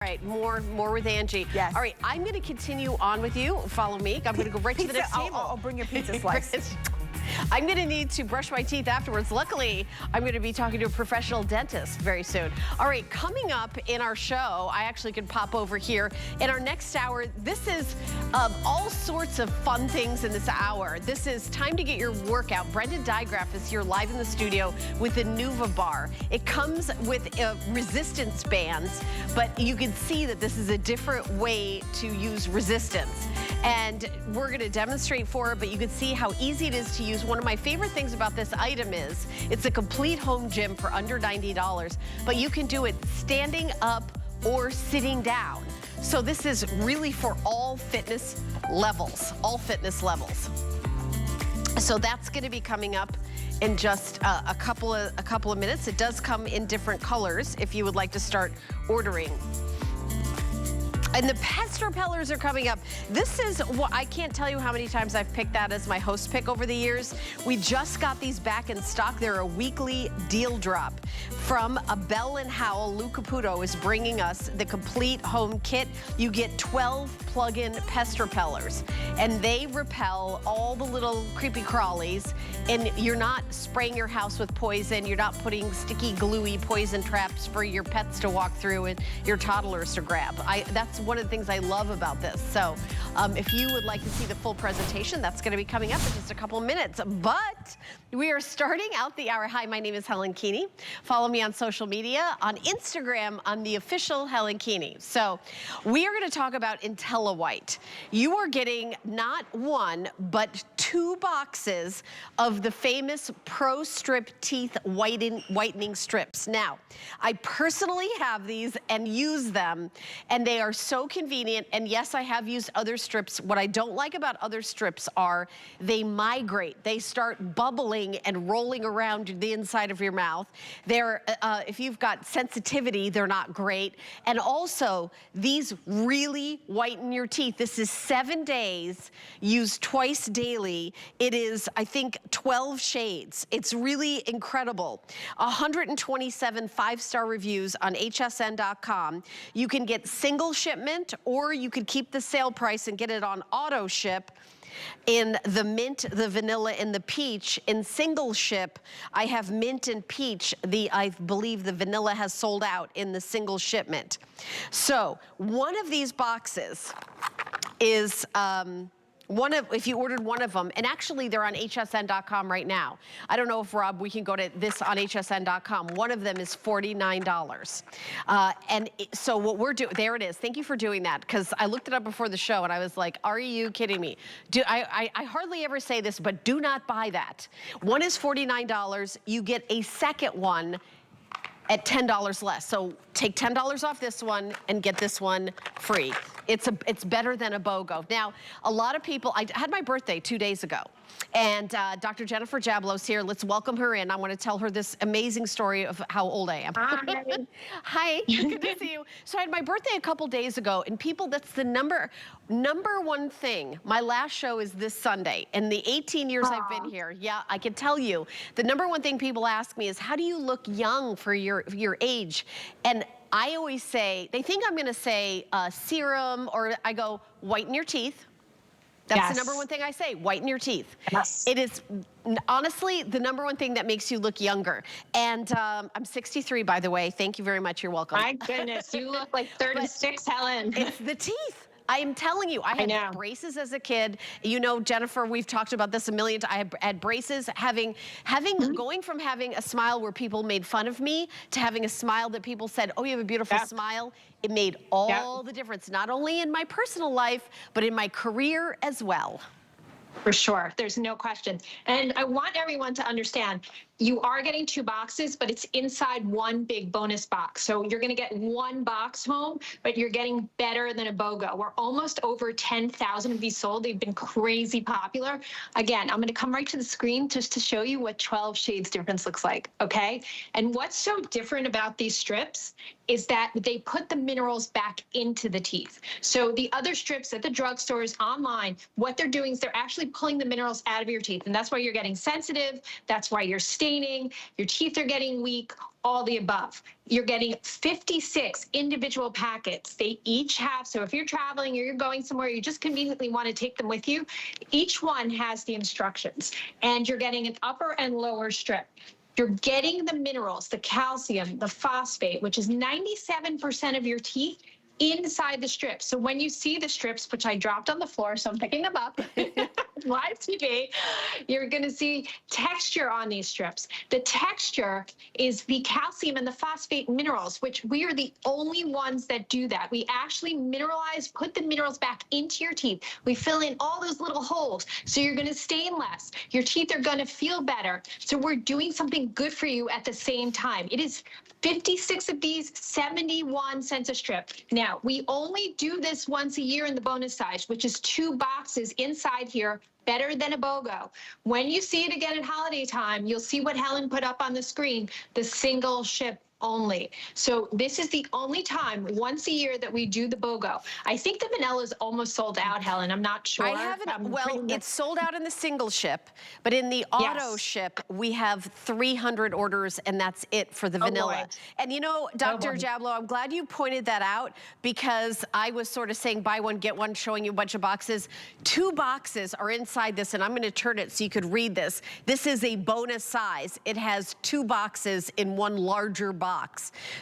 All right, more with Angie. Yes. All right, I'm going to continue on with you. Follow me. I'm going to go right to the next table. I'll bring your pizza slice. I'm going to need to brush my teeth afterwards. Luckily, I'm going to be talking to a professional dentist very soon. All right, coming up in our show, I actually could pop over here. In our next hour, this is all sorts of fun things in this hour. This is time to get your workout. Brendan Digraph is here live in the studio with the Nuva Bar. It comes with resistance bands, but you can see that this is a different way to use resistance. And we're going to demonstrate for it, but you can see how easy it is to use. One of my favorite things about this item is it's a complete home gym for under $90, but you can do it standing up or sitting down. So this is really for all fitness levels, So that's going to be coming up in just a couple of minutes. It does come in different colors if you would like to start ordering. And the pest repellers are coming up. This is what, I can't tell you how many times I've picked that as my host pick over the years. We just got these back in stock. They're a weekly deal drop from a Bell & Howell. Lou Caputo is bringing us the complete home kit. You get 12 plug-in pest repellers, and they repel all the little creepy crawlies, and you're not spraying your house with poison. You're not putting sticky, gluey poison traps for your pets to walk through and your toddlers to grab. That's one of the things I love about this. So if you would like to see the full presentation, that's going to be coming up in just a couple of minutes. But we are starting out the hour. Hi, my name is Helen Keeney. Follow me on social media, on Instagram, on the official Helen Keeney. So we are going to talk about IntelliWhite. You are getting not one, but 2 boxes of the famous Pro Strip Teeth whitening strips. Now, I personally have these and use them, and they are so convenient. And yes, I have used other strips. What I don't like about other strips are they migrate. They start bubbling and rolling around the inside of your mouth. They're, if you've got sensitivity, they're not great. And also, these really whiten your teeth. This is 7 days, used twice daily. It is, I think, 12 shades. It's really incredible. 127 5-star reviews on hsn.com. You can get single shipment, or you could keep the sale price and get it on auto ship. In the mint, the vanilla, and the peach. In single ship, I have mint and peach. I believe the vanilla has sold out in the single shipment. So one of these boxes is if you ordered one of them, and actually they're on hsn.com right now. I don't know if, Rob, we can go to this on hsn.com. One of them is $49. So what we're doing, there it is. Thank you for doing that, because I looked it up before the show and I was like, are you kidding me? I hardly ever say this, but do not buy that. One is $49. You get a second one at $10 less. So take $10 off this one and get this one free. It's better than a BOGO. Now, a lot of people, I had my birthday 2 days ago, and Dr. Jennifer Jablow's here. Let's welcome her in. I want to tell her this amazing story of how old I am. Hi. Hi, good to see you. So I had my birthday a couple days ago, and people, that's the number one thing. My last show is this Sunday. In the 18 years I've been here, yeah, I can tell you, the number one thing people ask me is, how do you look young for your age? And I always say, they think I'm gonna say serum, or I go, whiten your teeth. That's the number one thing I say, whiten your teeth. Yes. It is, honestly, the number one thing that makes you look younger. And I'm 63, by the way. Thank you very much, you're welcome. My goodness, you look like 36, Helen. It's the teeth. I am telling you, I had braces as a kid. You know, Jennifer, we've talked about this a million times. I had braces, going from having a smile where people made fun of me to having a smile that people said, oh, you have a beautiful smile. It made all the difference, not only in my personal life, but in my career as well. For sure, there's no question. And I want everyone to understand, you are getting 2 boxes, but it's inside one big bonus box. So you're gonna get 1 box home, but you're getting better than a BOGO. We're almost over 10,000 of these sold. They've been crazy popular. Again, I'm gonna come right to the screen just to show you what 12 shades difference looks like, okay? And what's so different about these strips is that they put the minerals back into the teeth. So the other strips at the drugstores, online, what they're doing is they're actually pulling the minerals out of your teeth. And that's why you're getting sensitive. That's why you're stable. staining, your teeth are getting weak, all the above. You're getting 56 individual packets. They each have, so if you're traveling or you're going somewhere, you just conveniently want to take them with you, each one has the instructions. And you're getting an upper and lower strip. You're getting the minerals, the calcium, the phosphate, which is 97% of your teeth inside the strips. So when you see the strips, which I dropped on the floor, so I'm picking them up, live TV, you're gonna see texture on these strips. The texture is the calcium and the phosphate minerals, which we are the only ones that do that. We actually mineralize, put the minerals back into your teeth. We fill in all those little holes, so you're gonna stain less. Your teeth are gonna feel better. So we're doing something good for you at the same time. It is 56 of these, 71 cents a strip. Now, we only do this once a year in the bonus size, which is 2 boxes inside here, better than a BOGO. When you see it again at holiday time, you'll see what Helen put up on the screen, the single ship only. So this is the only time once a year that we do the BOGO. I think the vanilla is almost sold out, Helen. I'm not sure. I haven't, well, it's sold out in the single ship, but in the auto ship, we have 300 orders, and that's it for the vanilla. And you know, Dr. Jablow, I'm glad you pointed that out, because I was sort of saying buy one, get one, showing you a bunch of boxes. 2 boxes are inside this, and I'm gonna turn it so you could read this. This is a bonus size. It has 2 boxes in one larger box.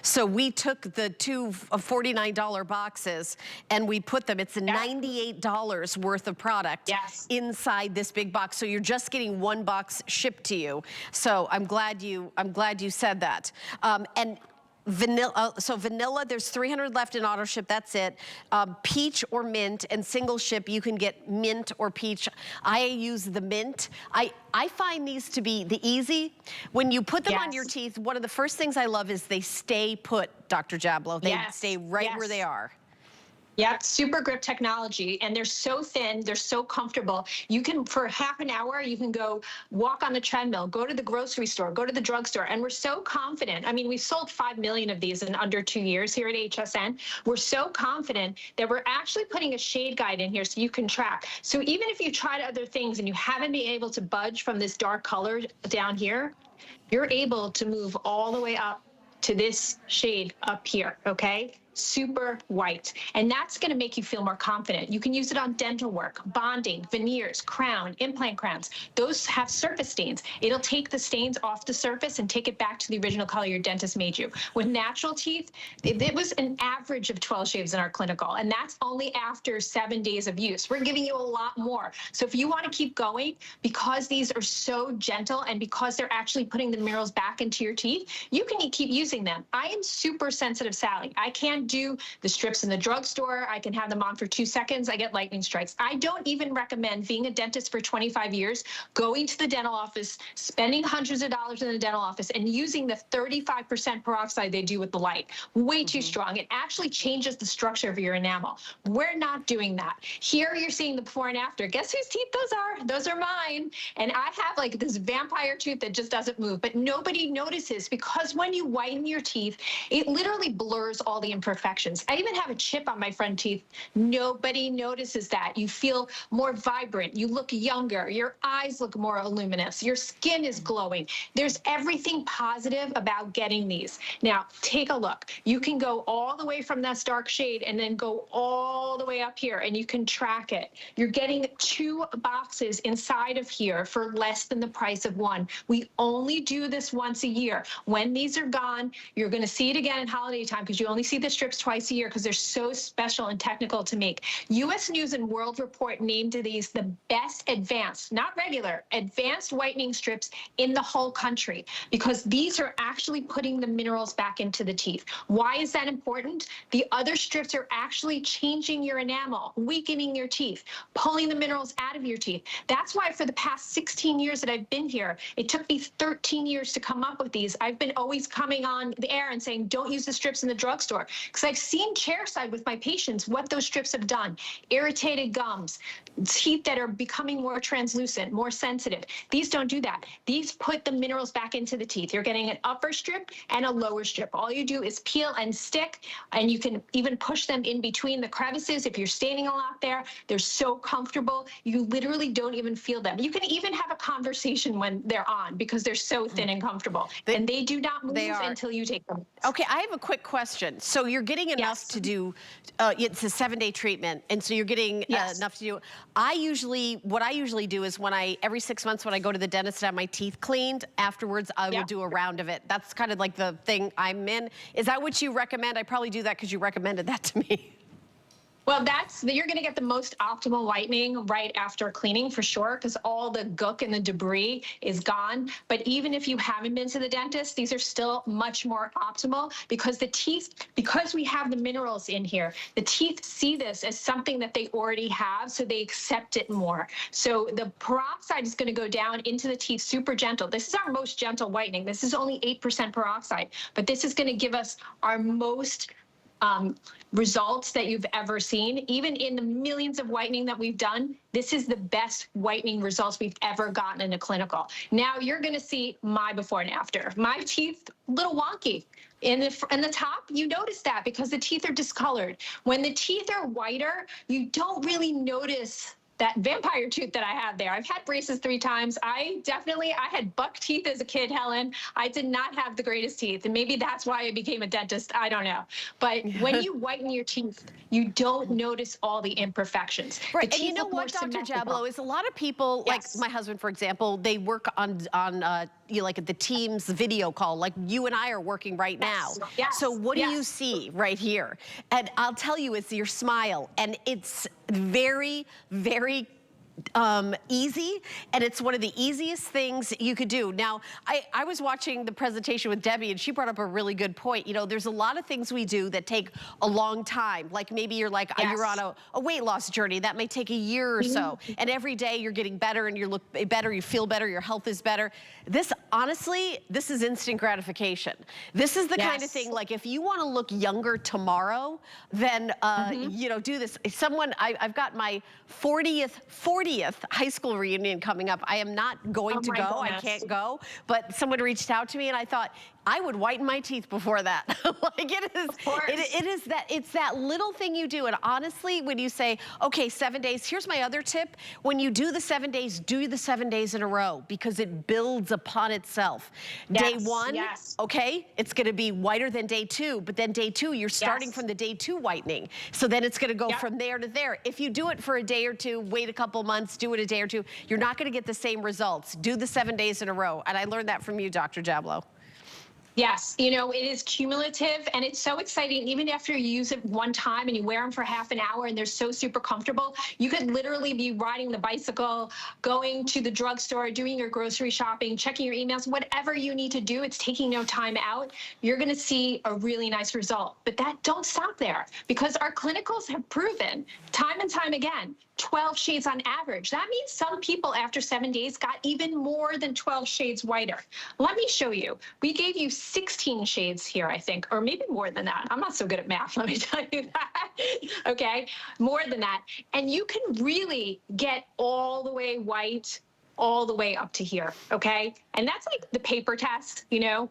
So we took the 2 $49 boxes and we put them, it's $98 worth of product inside this big box. So you're just getting 1 box shipped to you. So I'm glad you said that. And vanilla, so vanilla, there's 300 left in auto ship, that's it. Peach or mint, and single ship, you can get mint or peach. I use the mint. I find these to be the easy. When you put them on your teeth, one of the first things I love is they stay put, Dr. Jablow. They stay right where they are. Yep, super grip technology, and they're so thin, they're so comfortable. You can, for half an hour, you can go walk on the treadmill, go to the grocery store, go to the drugstore, and we're so confident. I mean, we've sold 5 million of these in under 2 years here at HSN. We're so confident that we're actually putting a shade guide in here so you can track. So even if you tried other things and you haven't been able to budge from this dark color down here, you're able to move all the way up to this shade up here, okay? Super white. And that's gonna make you feel more confident. You can use it on dental work, bonding, veneers, crown, implant crowns. Those have surface stains. It'll take the stains off the surface and take it back to the original color your dentist made you. With natural teeth, it was an average of 12 shaves in our clinical, and that's only after 7 days of use. We're giving you a lot more. So if you wanna keep going, because these are so gentle and because they're actually putting the minerals back into your teeth, you can keep using them. I am super sensitive, Sally. I can't do the strips in the drugstore. I can have them on for 2 seconds. I get lightning strikes. I don't even recommend, being a dentist for 25 years, going to the dental office, spending hundreds of dollars in the dental office, and using the 35% peroxide they do with the light. Way too strong. It actually changes the structure of your enamel. We're not doing that. Here you're seeing the before and after. Guess whose teeth those are? Those are mine. And I have like this vampire tooth that just doesn't move, but nobody notices, because when you whiten your teeth, it literally blurs all the imperfections. I even have a chip on my front teeth. Nobody notices that. You feel more vibrant. You look younger. Your eyes look more luminous. Your skin is glowing. There's everything positive about getting these. Now, take a look. You can go all the way from this dark shade and then go all the way up here, and you can track it. You're getting 2 boxes inside of here for less than the price of 1. We only do this once a year. When these are gone, you're going to see it again at holiday time, because you only see the strips twice a year because they're so special and technical to make. U.S. News and World Report named these the best advanced, not regular, advanced whitening strips in the whole country, because these are actually putting the minerals back into the teeth. Why is that important? The other strips are actually changing your enamel, weakening your teeth, pulling the minerals out of your teeth. That's why for the past 16 years that I've been here, it took me 13 years to come up with these. I've been always coming on the air and saying, don't use the strips in the drugstore, because I've seen chairside with my patients what those strips have done. Irritated gums, teeth that are becoming more translucent, more sensitive. These don't do that. These put the minerals back into the teeth. You're getting an upper strip and a lower strip. All you do is peel and stick, and you can even push them in between the crevices. If you're standing a lot there, they're so comfortable. You literally don't even feel them. You can even have a conversation when they're on because they're so thin and comfortable. And they do not move until you take them. Okay, I have a quick question. So you're getting enough to do, it's a 7-day treatment, and so you're getting enough to do. What I usually do is every 6 months when I go to the dentist to have my teeth cleaned, afterwards I will do a round of it. That's kind of like the thing I'm in. Is that what you recommend? I probably do that because you recommended that to me. Well, you're going to get the most optimal whitening right after cleaning for sure, because all the gook and the debris is gone. But even if you haven't been to the dentist, these are still much more optimal because the teeth, because we have the minerals in here, the teeth see this as something that they already have, so they accept it more. So the peroxide is going to go down into the teeth super gentle. This is our most gentle whitening. This is only 8% peroxide, but this is going to give us our most results that you've ever seen. Even in the millions of whitening that we've done, this is the best whitening results we've ever gotten in a clinical. Now you're going to see my before and after. My teeth, a little wonky. In the top, you notice that because the teeth are discolored. When the teeth are whiter, you don't really notice that vampire tooth that I have there. I've had braces 3 times. I had buck teeth as a kid, Helen. I did not have the greatest teeth. And maybe that's why I became a dentist. I don't know. But when you whiten your teeth, you don't notice all the imperfections. Right, and you know what, Dr. Jablow, is a lot of people, like my husband, for example, they work on like at the Teams video call, like you and I are working right now. So what do you see right here? And I'll tell you, it's your smile, and it's very, very easy, and it's one of the easiest things you could do. Now, I was watching the presentation with Debbie, and she brought up a really good point. You know, there's a lot of things we do that take a long time. Like maybe you're like, you're on a weight loss journey. That may take a year or so. And every day you're getting better and you look better, you feel better, your health is better. This, honestly, this is instant gratification. This is the kind of thing, like if you want to look younger tomorrow, then, you know, do this. I've got my 40th high school reunion coming up. I am not going to go. I can't go. But someone reached out to me and I thought, I would whiten my teeth before that. Like it's that little thing you do. And honestly, when you say, okay, 7 days, here's my other tip. When you do the 7 days, do the 7 days in a row because it builds upon itself. Day 1, okay, it's gonna be whiter than day 2, but then day 2, you're starting from the day 2 whitening. So then it's gonna go from there to there. If you do it for a day or 2, wait a couple months, do it a day or 2, you're not gonna get the same results. Do the 7 days in a row. And I learned that from you, Dr. Jablow. Yes, you know, it is cumulative and it's so exciting. Even after you use it one time and you wear them for half an hour and they're so super comfortable, you could literally be riding the bicycle, going to the drugstore, doing your grocery shopping, checking your emails, whatever you need to do. It's taking no time out. You're going to see a really nice result. But don't stop there because our clinicals have proven time and time again, 12 shades on average. That means some people after 7 days got even more than 12 shades whiter. Let me show you. We gave you 16 shades here, I think, or maybe more than that. I'm not so good at math, let me tell you that. Okay, more than that. And you can really get all the way white, all the way up to here, okay? And that's like the paper test, you know?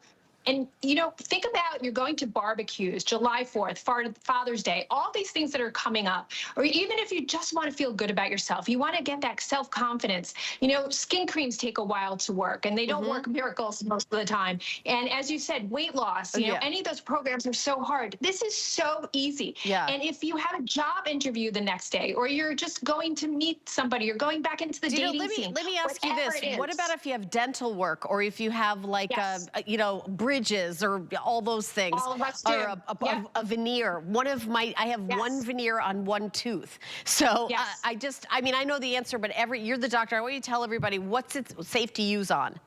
And, you know, think about you're going to barbecues, July 4th, Father's Day, all these things that are coming up. Or even if you just want to feel good about yourself, you want to get that self-confidence. You know, skin creams take a while to work, and they don't work miracles most of the time. And as you said, weight loss, you know, any of those programs are so hard. This is so easy. And if you have a job interview the next day, or you're just going to meet somebody, you're going back into the dating scene. Let me ask you this. What about if you have dental work, or if you have like, you know, bridges or all those things, all of us do. Or a veneer. I have one veneer on one tooth. So I mean, I know the answer, but you're the doctor. I want you to tell everybody what's it safe to use on.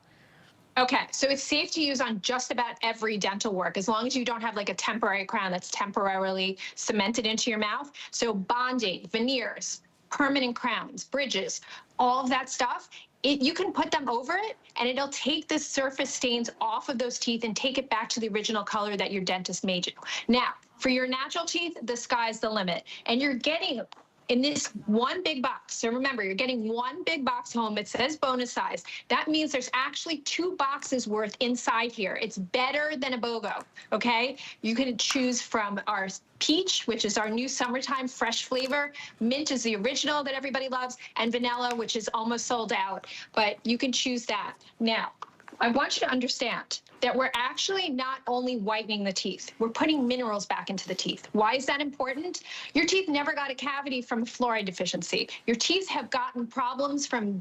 Okay, so it's safe to use on just about every dental work, as long as you don't have like a temporary crown that's temporarily cemented into your mouth. So bonding, veneers, permanent crowns, bridges, all of that stuff, you can put them over it and it'll take the surface stains off of those teeth and take it back to the original color that your dentist made you. Now, For your natural teeth, the sky's the limit. And you're getting in this one big box. So remember, you're getting one big box home. It says bonus size. That means there's actually 2 boxes worth inside here. It's better than a BOGO, okay? You can choose from our peach, which is our new summertime fresh flavor. Mint is the original that everybody loves, and vanilla, which is almost sold out, but you can choose that. Now, I want you to understand that we're actually not only whitening the teeth, we're putting minerals back into the teeth. Why is that important? Your teeth never got a cavity from fluoride deficiency. Your teeth have gotten problems from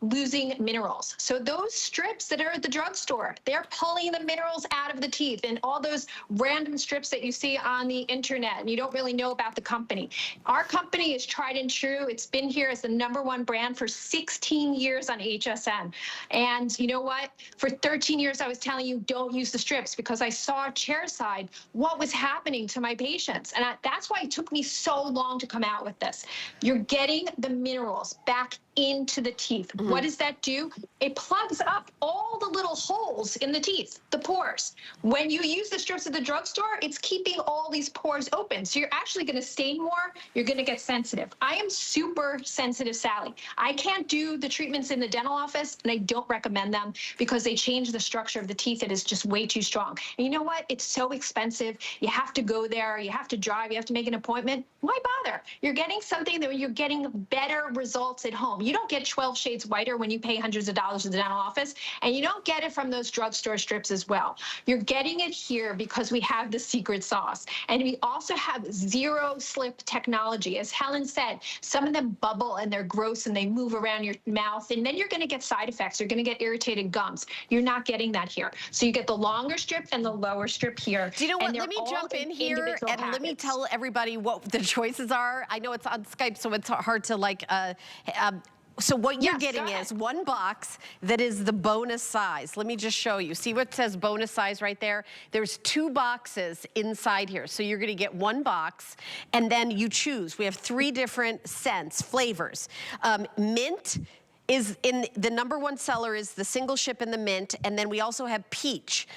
losing minerals. So those strips that are at the drugstore, they're pulling the minerals out of the teeth, and all those random strips that you see on the internet and you don't really know about the company. Our company is tried and true. It's been here as the #1 brand for 16 years on HSN. And you know what? For 13 years, I was telling you don't use the strips because I saw chairside what was happening to my patients. And that's why it took me so long to come out with this. You're getting the minerals back into the teeth. Mm-hmm. What does that do? It plugs up all the little holes in the teeth, the pores. When you use the strips at the drugstore, it's keeping all these pores open. So you're actually going to stain more. You're going to get sensitive. I am super sensitive, Sally. I can't do the treatments in the dental office, and I don't recommend them because they change the structure of the teeth. It is just way too strong. And you know what? It's so expensive. You have to go there. You have to drive. You have to make an appointment. Why bother? You're getting something that you're getting better results at home. You don't get 12 shades whiter when you pay hundreds of dollars in the dental office, and you don't get it from those drugstore strips as well. You're getting it here because we have the secret sauce, and we also have zero slip technology. As Helen said, some of them bubble and they're gross and they move around your mouth, and then you're going to get side effects. You're going to get irritated gums. You're not getting that here. So you get the longer strip and the lower strip here. Do you know what? Let me jump in here and let me tell everybody what the choices are. I know it's on Skype, so it's hard to like so what you're getting is one box that is the bonus size. Let me just show you. See what says bonus size right there? There's 2 boxes inside here. So you're gonna get one box and then you choose. We have 3 different scents, flavors. Mint is in the #1 seller is the single ship in the mint, and then we also have peach.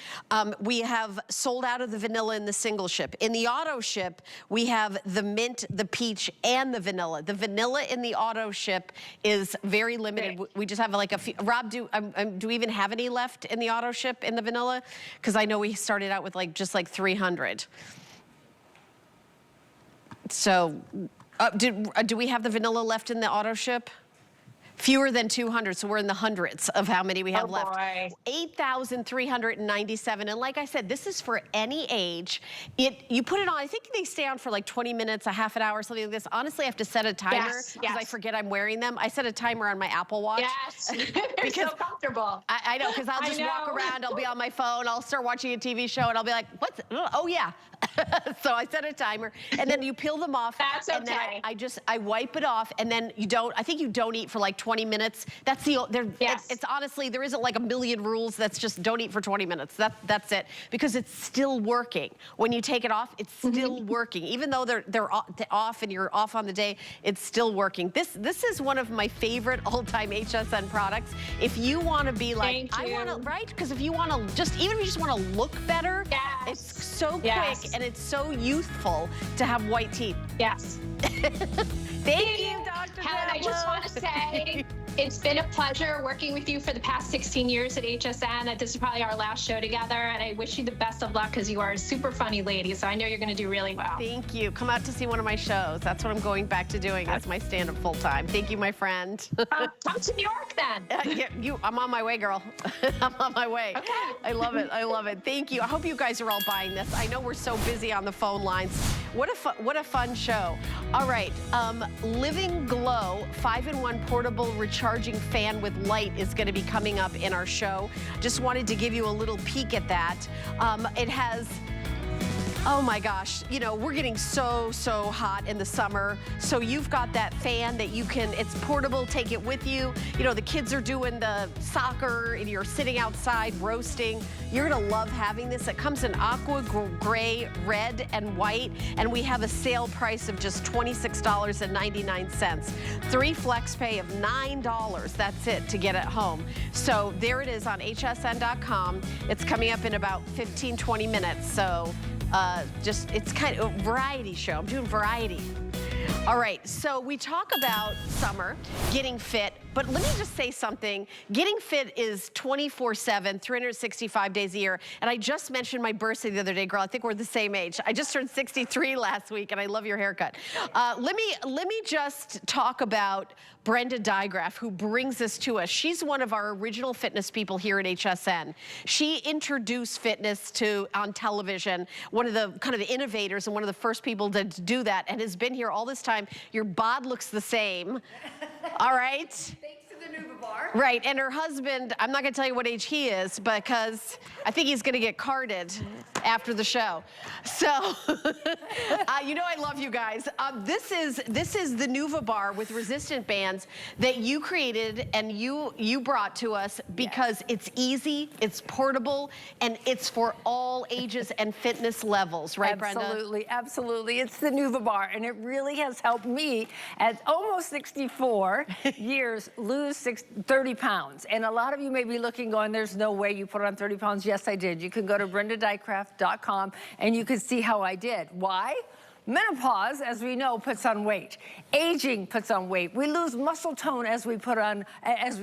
We have sold out of the vanilla in the single ship. In the auto ship, we have the mint, the peach, and the vanilla. The vanilla in the auto ship is very limited. We just have like a few. Rob, do we even have any left in the auto ship in the vanilla? Because I know we started out with just like 300. So, do we have the vanilla left in the auto ship? Fewer than 200, so we're in the hundreds of how many we have left. 8,397, and like I said, this is for any age. You put it on, I think they stay on for like 20 minutes, a half an hour, something like this. Honestly, I have to set a timer because I forget I'm wearing them. I set a timer on my Apple Watch. Yes, because so comfortable. I know, because I'll just walk around, I'll be on my phone, I'll start watching a TV show, and I'll be like, what's, oh yeah. So I set a timer, and then you peel them off. That's okay. And then I wipe it off, and then I think you don't eat for like 20 minutes. That's it's honestly, there isn't like a million rules. That's just don't eat for 20 minutes. That's it, because it's still working. When you take it off, it's still working. Even though they're off and you're off on the day, it's still working. This is one of my favorite all-time HSN products. If you want to be like, I want to, right? Because if you want to even if you just want to look better, it's so quick and it's so youthful to have white teeth. Yes. Thank you, Dr. Helen, I just want to say it's been a pleasure working with you for the past 16 years at HSN. This is probably our last show together, and I wish you the best of luck because you are a super funny lady, so I know you're going to do really well. Thank you. Come out to see one of my shows. That's what I'm going back to doing as my stand-up full-time. Thank you, my friend. Come to New York then. I'm on my way, girl. I'm on my way. Okay. I love it. I love it. Thank you. I hope you guys are all buying this. I know we're so busy on the phone lines. What a fun show. All right. Living Glow 5-in-1 portable recharging fan with light is going to be coming up in our show. Just wanted to give you a little peek at that. It has, oh my gosh, you know, we're getting so hot in the summer. So you've got that fan that you can, it's portable, take it with you. You know, the kids are doing the soccer and you're sitting outside roasting. You're gonna love having this. It comes in aqua, gray, red, and white. And we have a sale price of just $26.99. 3 flex pay of $9. That's it to get it home. So there it is on hsn.com. It's coming up in about 15, 20 minutes. So it's kind of a variety show. I'm doing variety. All right, so we talk about summer, getting fit, but let me just say something. Getting fit is 24/7, 365 days a year. And I just mentioned my birthday the other day, girl. I think we're the same age. I just turned 63 last week, and I love your haircut. Let me just talk about Brenda Digraph, who brings this to us. She's one of our original fitness people here at HSN. She introduced fitness on television, one of the kind of the innovators and one of the first people to do that, and has been here all this time. Your bod looks the same. All right? Thanks to the Nuva Bar. Right, and her husband, I'm not gonna tell you what age he is because I think he's gonna get carded after the show. So, you know I love you guys. This is the Nuva Bar with resistant bands that you created and you brought to us because it's easy, it's portable, and it's for all ages and fitness levels, right, Brenda? Absolutely, absolutely. It's the Nuva Bar, and it really has helped me at almost 64 years lose 30 pounds. And a lot of you may be looking going, there's no way you put on 30 pounds. Yes, I did. You can go to brendadicraft.com and you can see how I did. Why? Menopause, as we know, puts on weight. Aging puts on weight. We lose muscle tone as we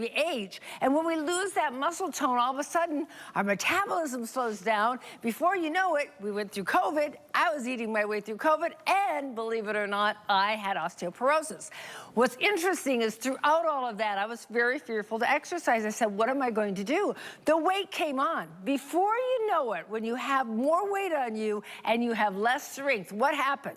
age. And when we lose that muscle tone, all of a sudden, our metabolism slows down. Before you know it, we went through COVID. I was eating my way through COVID, and believe it or not, I had osteoporosis. What's interesting is throughout all of that, I was very fearful to exercise. I said, what am I going to do? The weight came on. Before you know it, when you have more weight on you and you have less strength, what happens?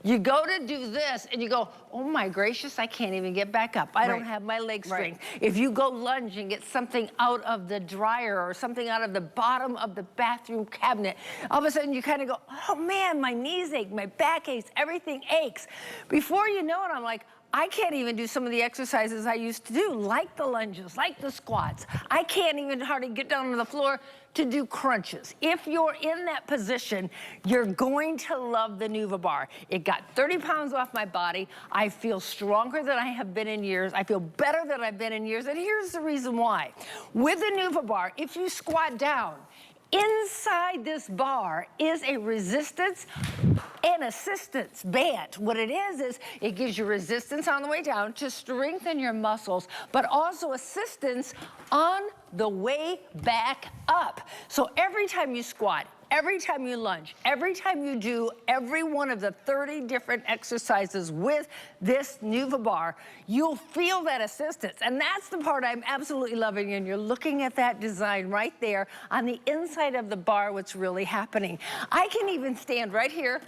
You go to do this and you go, oh my gracious, I can't even get back up. I don't have my leg strength. If you go lunge and get something out of the dryer or something out of the bottom of the bathroom cabinet, all of a sudden you kind of go, oh man, my knees ache, my back aches, everything aches. Before you know it, I'm like, I can't even do some of the exercises I used to do, like the lunges, like the squats. I can't even hardly get down on the floor to do crunches. If you're in that position, you're going to love the Nuva Bar. It got 30 pounds off my body. I feel stronger than I have been in years. I feel better than I've been in years. And here's the reason why. With the Nuva Bar, if you squat down, inside this bar is a resistance and assistance band. What it is it gives you resistance on the way down to strengthen your muscles, but also assistance on the way back up. So every time you squat, every time you lunge, every time you do every one of the 30 different exercises with this Nuva Bar, you'll feel that assistance. And that's the part I'm absolutely loving. And you're looking at that design right there on the inside of the bar, what's really happening. I can even stand right here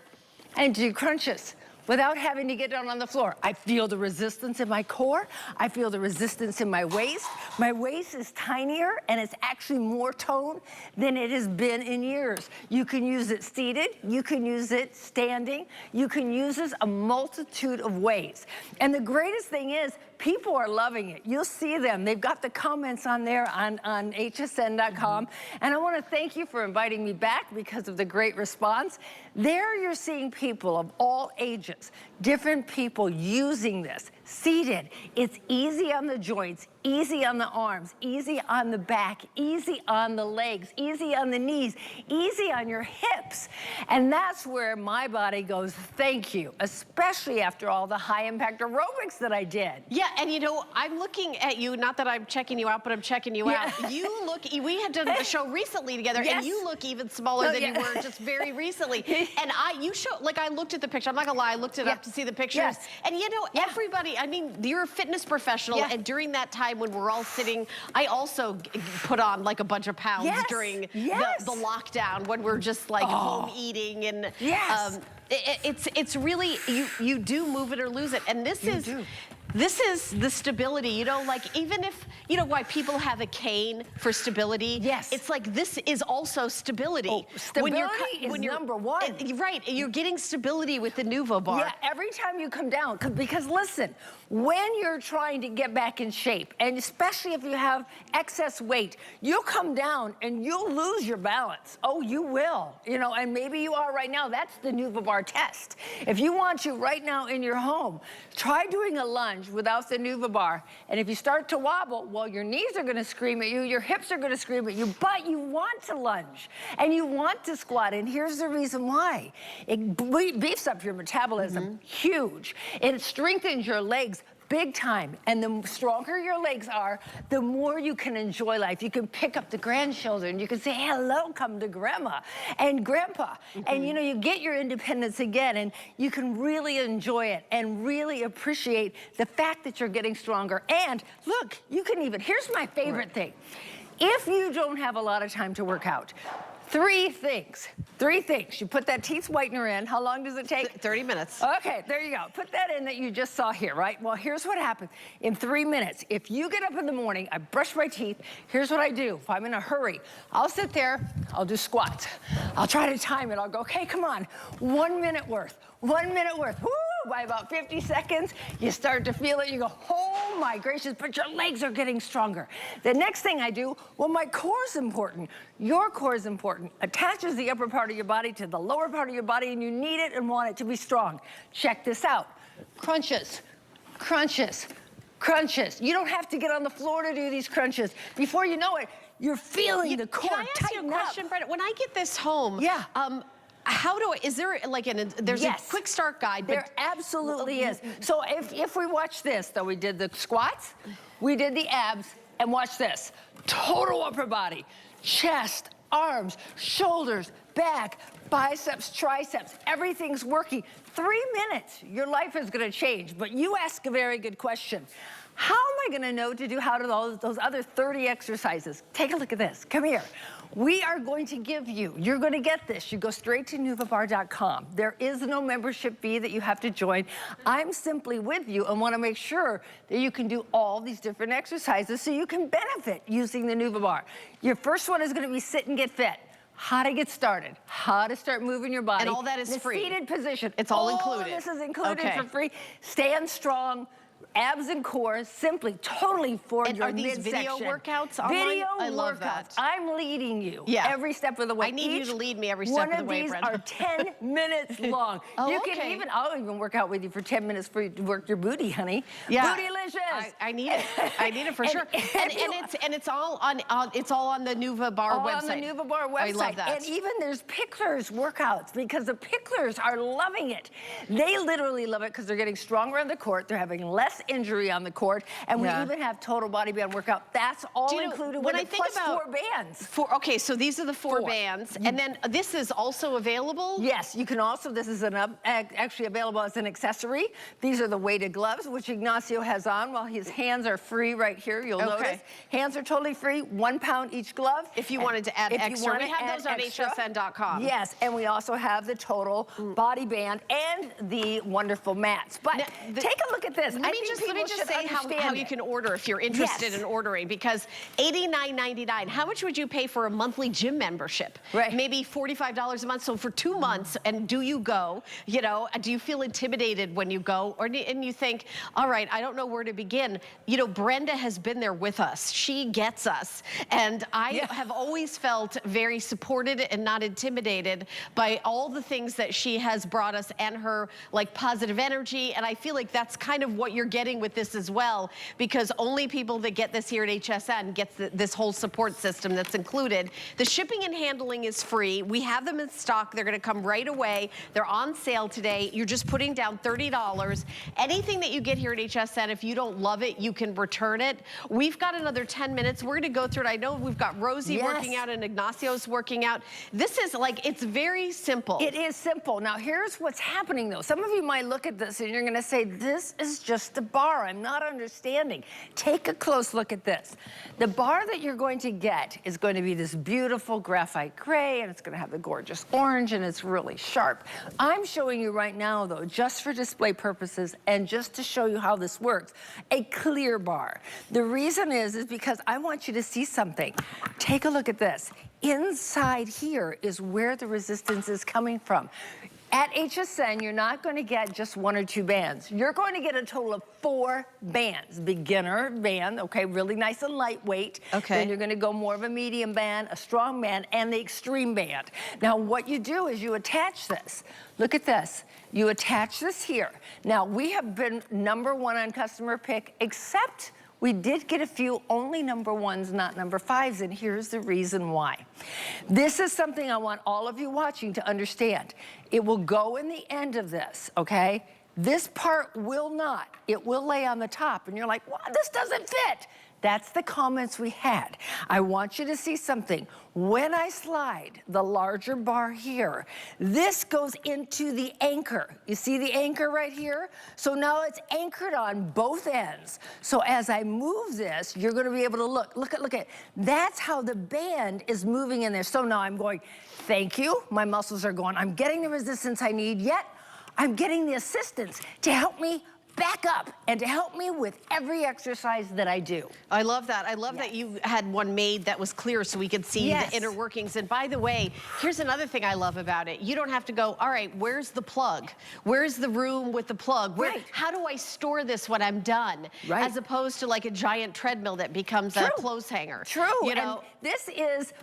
and do crunches without having to get down on the floor. I feel the resistance in my core. I feel the resistance in my waist. My waist is tinier and it's actually more toned than it has been in years. You can use it seated. You can use it standing. You can use this a multitude of ways. And the greatest thing is, people are loving it. You'll see them. They've got the comments on there on hsn.com. And I want to thank you for inviting me back because of the great response. There you're seeing people of all ages, different people using this, seated. It's easy on the joints, easy on the arms, easy on the back, easy on the legs, easy on the knees, easy on your hips. And that's where my body goes, thank you, especially after all the high impact aerobics that I did. Yeah, and you know, I'm looking at you, not that I'm checking you out, but I'm checking you out. You look, we had done the show recently together, and you look even smaller than you were just very recently. And you show, like I looked at the picture, I'm not gonna lie, I looked it up to see the pictures. And you know, everybody, I mean, you're a fitness professional, and during that time when we're all sitting, I also put on like a bunch of pounds during the lockdown when we're just like home eating and it's really, you do move it or lose it. And this is the stability, you know, like even if, you know, why people have a cane for stability. It's like this is also stability. Stability is number one. Right, you're getting stability with the Nuva Bar. Yeah, every time you come down, because listen, when you're trying to get back in shape, and especially if you have excess weight, you'll come down and you'll lose your balance. Oh, you will, you know, and maybe you are right now. That's the Nuva Bar Bar test. If you want to right now in your home, try doing a lunge without the Nuva Bar. And if you start to wobble, well, your knees are gonna scream at you, your hips are gonna scream at you, but you want to lunge and you want to squat. And here's the reason why. It beefs up your metabolism, huge. It strengthens your legs big time. And the stronger your legs are, the more you can enjoy life. You can pick up the grandchildren. You can say, hello, come to grandma and grandpa. And you know, you get your independence again, and you can really enjoy it and really appreciate the fact that you're getting stronger. And look, you can even, here's my favorite thing. If you don't have a lot of time to work out, three things. You put that teeth whitener in. How long does it take? 30 minutes. Okay, there you go. Put that in that you just saw here, right? Well, here's what happens. In 3 minutes, if you get up in the morning, I brush my teeth, here's what I do. If I'm in a hurry, I'll sit there, I'll do squats. I'll try to time it. I'll go, okay, come on, 1 minute worth. 1 minute worth. Woo! By about 50 seconds, you start to feel it. You go, oh my gracious, but your legs are getting stronger. The next thing I do, well, my core's important. Your core is important. Attaches the upper part of your body to the lower part of your body, and you need it and want it to be strong. Check this out. Crunches, crunches, crunches. You don't have to get on the floor to do these crunches. Before you know it, you're feeling the core tighten up. Can I ask you a question, Brenda? When I get this home, yeah. How do I, is there like there's yes. a quick start guide? There absolutely is. So if we watch this, though, we did the squats, we did the abs, and watch this. Total upper body, chest, arms, shoulders, back, biceps, triceps, everything's working. 3 minutes, your life is gonna change, but you ask a very good question. How am I gonna know to do those other 30 exercises? Take a look at this, come here. We are going to give you, you're going to get this. You go straight to nuvabar.com. There is no membership fee that you have to join. I'm simply with you and want to make sure that you can do all these different exercises so you can benefit using the Nuva Bar. Your first one is going to be sit and get fit. How to get started, how to start moving your body. And all that is free. The seated position. It's all included. All this is included for free. Stand strong. Abs and core, simply, totally for and your are these midsection. video workouts online? Video I love workouts. that. I'm leading you every step of the way. I need you to lead me every step of the way, Brenda. One of these are 10 minutes long. Oh, you can even, I'll even work out with you for 10 minutes for you to work your booty, honey. Yeah. Bootylicious. I need it. I need it for sure. And it's all on the Nuva Bar website. On the Nuva Bar website. I love that. And even there's picklers workouts because the picklers are loving it. They literally love it because they're getting stronger on the court. They're having less injury on the court. And we even have total body band workout. That's all included with it, plus 4 bands. Okay, so these are the 4 bands. And then this is also available? Yes, you can also, this is actually available as an accessory. These are the weighted gloves, which Ignacio has on while his hands are free right here. You'll notice. Hands are totally free, 1 pound each glove. If you wanted to add extra, we have those on hsn.com. Yes, and we also have the total body band and the wonderful mats. But take a look at this. Let me just say how you can order if you're interested in ordering, because $89.99. How much would you pay for a monthly gym membership? Right. Maybe $45 a month. So for 2 months, and do you go? You know, do you feel intimidated when you go, and you think, all right, I don't know where to begin? You know, Brenda has been there with us. She gets us, and I have always felt very supported and not intimidated by all the things that she has brought us and her like positive energy. And I feel like that's kind of what you're getting with this as well, because only people that get this here at HSN get this whole support system that's included. The shipping and handling is free. We have them in stock. They're going to come right away. They're on sale today. You're just putting down $30. Anything that you get here at HSN, if you don't love it, you can return it. We've got another 10 minutes. We're going to go through it. I know we've got Rosie working out and Ignacio's working out. This is like, it's very simple. It is simple. Now, here's what's happening, though. Some of you might look at this and you're going to say, this is just a bar. I'm not understanding. Take a close look at this. The bar that you're going to get is going to be this beautiful graphite gray, and it's going to have the gorgeous orange, and it's really sharp. I'm showing you right now, though, just for display purposes and just to show you how this works, a clear bar. The reason is because I want you to see something. Take a look at this. Inside here is where the resistance is coming from. At HSN, you're not going to get just 1 or 2 bands. You're going to get a total of 4 bands. Beginner band, okay, really nice and lightweight. Okay. Then you're going to go more of a medium band, a strong band, and the extreme band. Now, what you do is you attach this. Look at this. You attach this here. Now, we have been #1 on customer pick, except we did get a few only #1s, not #5s, and here's the reason why. This is something I want all of you watching to understand. It will go in the end of this, okay? This part will not. It will lay on the top, and you're like, well, this doesn't fit. That's the comments we had. I want you to see something. When I slide the larger bar here, this goes into the anchor. You see the anchor right here? So now it's anchored on both ends. So as I move this, you're gonna be able to look at. That's how the band is moving in there. So now I'm going, thank you. My muscles are going, I'm getting the resistance I need, yet I'm getting the assistance to help me back up and to help me with every exercise that I do. I love that. I love that you had one made that was clear so we could see the inner workings. And by the way, here's another thing I love about it. You don't have to go, all right, where's the plug? Where's the room with the plug? How do I store this when I'm done? As opposed to like a giant treadmill that becomes a clothes hanger. You know? And this is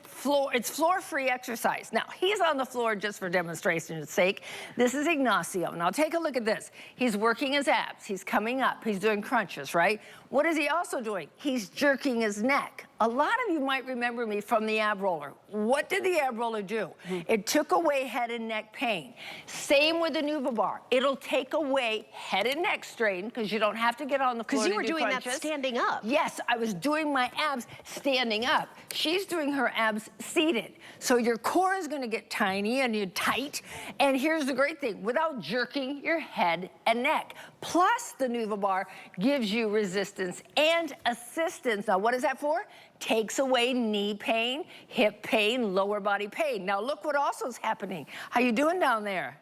it's floor-free exercise. Now, he's on the floor just for demonstration's sake. This is Ignacio. Now, take a look at this. He's working his abs. He's coming up. He's doing crunches, right? What is he also doing? He's jerking his neck. A lot of you might remember me from the ab roller. What did the ab roller do? It took away head and neck pain. Same with the Nuva bar. It'll take away head and neck strain because you don't have to get on the floor. Because you were doing crunches. that standing up. Yes, I was doing my abs standing up. She's doing her abs seated. So your core is going to get tiny and you're tight. And here's the great thing, without jerking your head and neck. Plus, the Nuva bar gives you resistance and assistance. Now, what is that for? Takes away knee pain, hip pain, lower body pain. Now, look what also is happening. How you doing down there?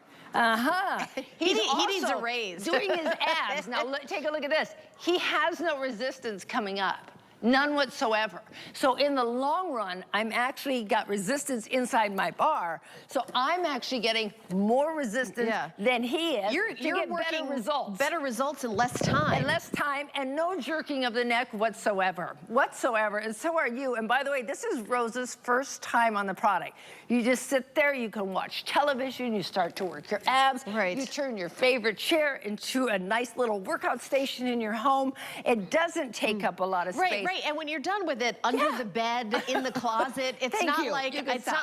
He needs a raise. Doing his abs. Now, take a look at this. He has no resistance coming up. None whatsoever. So in the long run, I'm actually got resistance inside my bar. So I'm actually getting more resistance than he is You're get working better results. Better results in less time. And less time and no jerking of the neck whatsoever. And so are you. And by the way, this is Rose's first time on the product. You just sit there, you can watch television, you start to work your abs. You turn your favorite chair into a nice little workout station in your home. It doesn't take up a lot of space. Right, and when you're done with it, under the bed, in the closet, it's not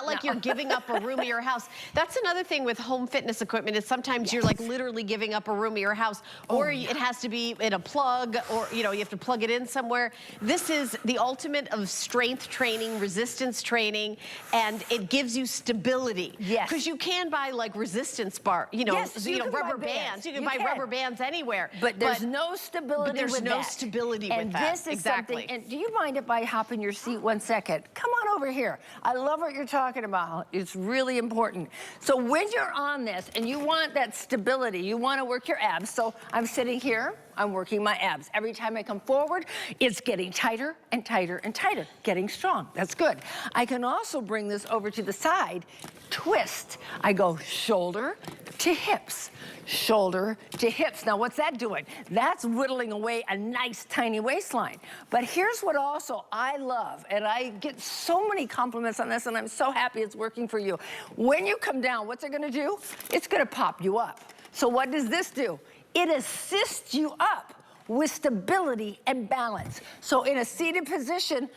like you're giving up a room of your house. That's another thing with home fitness equipment is sometimes you're like literally giving up a room of your house, or it has to be in a plug, or you have to plug it in somewhere. This is the ultimate of strength training, resistance training, and it gives you stability. Because you can buy like resistance bar, rubber bands. You can buy rubber bands anywhere. But there's no stability with that. There's no stability with that. And this is something, and do you mind if I hop in your seat 1 second? Come on over here. I love what you're talking about. It's really important. So when you're on this and you want that stability, you want to work your abs. So I'm sitting here, I'm working my abs. Every time I come forward, it's getting tighter and tighter and tighter, getting strong. That's good. I can also bring this over to the side, twist. I go shoulder to hips, shoulder to hips. Now, what's that doing? That's whittling away a nice tiny waistline. But here's what also I love, and I get so many compliments on this, and I'm so happy it's working for you. When you come down, what's it gonna do? It's gonna pop you up. So what does this do? It assists you up with stability and balance. So in a seated position,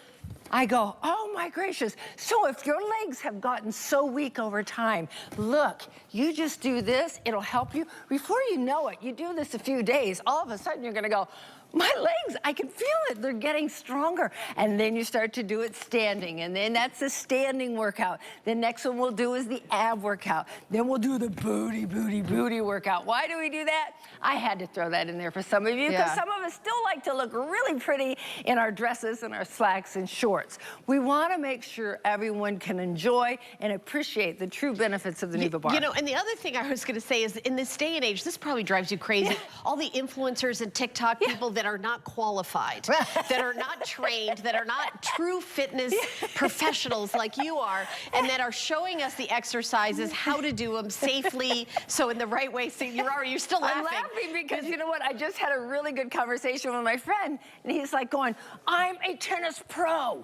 I go, oh my gracious. So if your legs have gotten so weak over time, look, you just do this, it'll help you. Before you know it, you do this a few days, all of a sudden you're gonna go, my legs, I can feel it, they're getting stronger. And then you start to do it standing, and then that's a standing workout. The next one we'll do is the ab workout. Then we'll do the booty workout. Why do we do that? I had to throw that in there for some of you, because some of us still like to look really pretty in our dresses and our slacks and shorts. shorts. We want to make sure everyone can enjoy and appreciate the true benefits of the Nuva Bar. You know, and the other thing I was going to say is in this day and age, this probably drives you crazy. All the influencers and TikTok people that are not qualified, that are not trained, that are not true fitness professionals like you are, and that are showing us the exercises, how to do them safely, so in the right way. So you're still laughing. I'm laughing because you know what? I just had a really good conversation with my friend, and he's like going, I'm a tennis pro.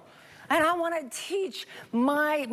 And I want to teach my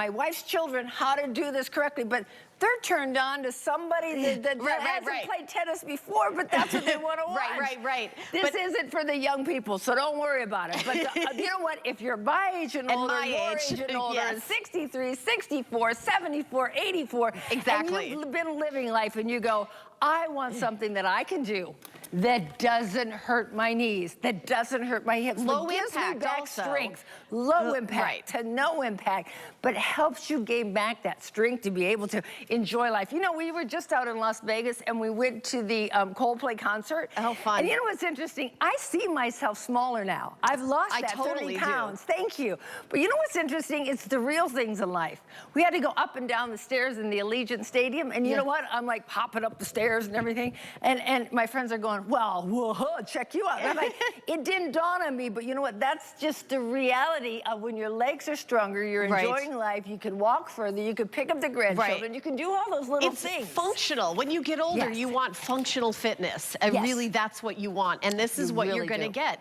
wife's children how to do this correctly, but they're turned on to somebody that hasn't played tennis before, but that's what they want to watch. Right. This isn't for the young people, so don't worry about it. But you know what? If you're my age and older, your age and older, 63, 64, 74, 84, exactly, and you've been living life and you go, I want something that I can do that doesn't hurt my knees, that doesn't hurt my hips, low gives me impact back also. strength, low impact to no impact, but helps you gain back that strength to be able to enjoy life. You know, we were just out in Las Vegas and we went to the Coldplay concert. Oh, fun. And you know what's interesting? I see myself smaller now. I've lost that 30 pounds. Thank you. But you know what's interesting? It's the real things in life. We had to go up and down the stairs in the Allegiant Stadium, and you know what? I'm like hopping up the stairs and everything, and my friends are going, well, whoa, check you out. And I'm like, it didn't dawn on me, but you know what? That's just the reality of when your legs are stronger, you're enjoying life, you can walk further, you can pick up the grandchildren, you can do all those little things. It's functional. When you get older, you want functional fitness. And really, that's what you want. And this is what you're going to get.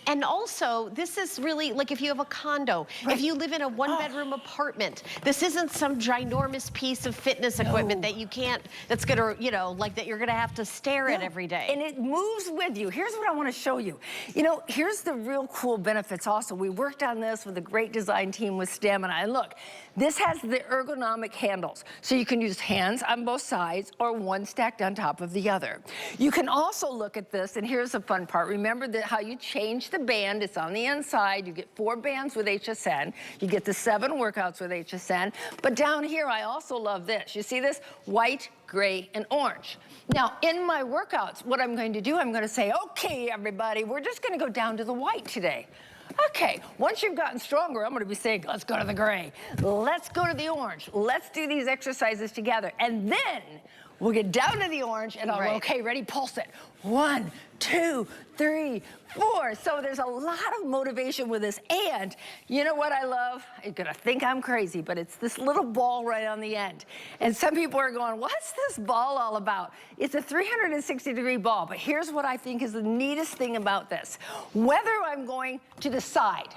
And also, this is really, like if you have a condo, if you live in a one-bedroom apartment, this isn't some ginormous piece of fitness equipment that you can't, that's gonna, you know, like that you're gonna have to stare at every day. And it moves with you. Here's what I wanna show you. You know, here's the real cool benefits also. We worked on this with a great design team with Stamina. And look, this has the ergonomic handles. So you can use hands on both sides or one stacked on top of the other. You can also look at this, and here's the fun part. Remember that how you change the band, it's on the inside. You get 4 bands with HSN. You get the 7 workouts with HSN. But down here, I also love this. You see this? White, gray, and orange. Now, in my workouts, what I'm going to do, I'm going to say, okay, everybody, we're just going to go down to the white today. Okay, once you've gotten stronger, I'm going to be saying, let's go to the gray. Let's go to the orange. Let's do these exercises together. And then we'll get down to the orange and I'll go, okay, ready, pulse it. 1, 2, 3, 4. So there's a lot of motivation with this. And you know what I love? You're gonna think I'm crazy, but it's this little ball right on the end. And some people are going, what's this ball all about? It's a 360-degree ball, but here's what I think is the neatest thing about this. Whether I'm going to the side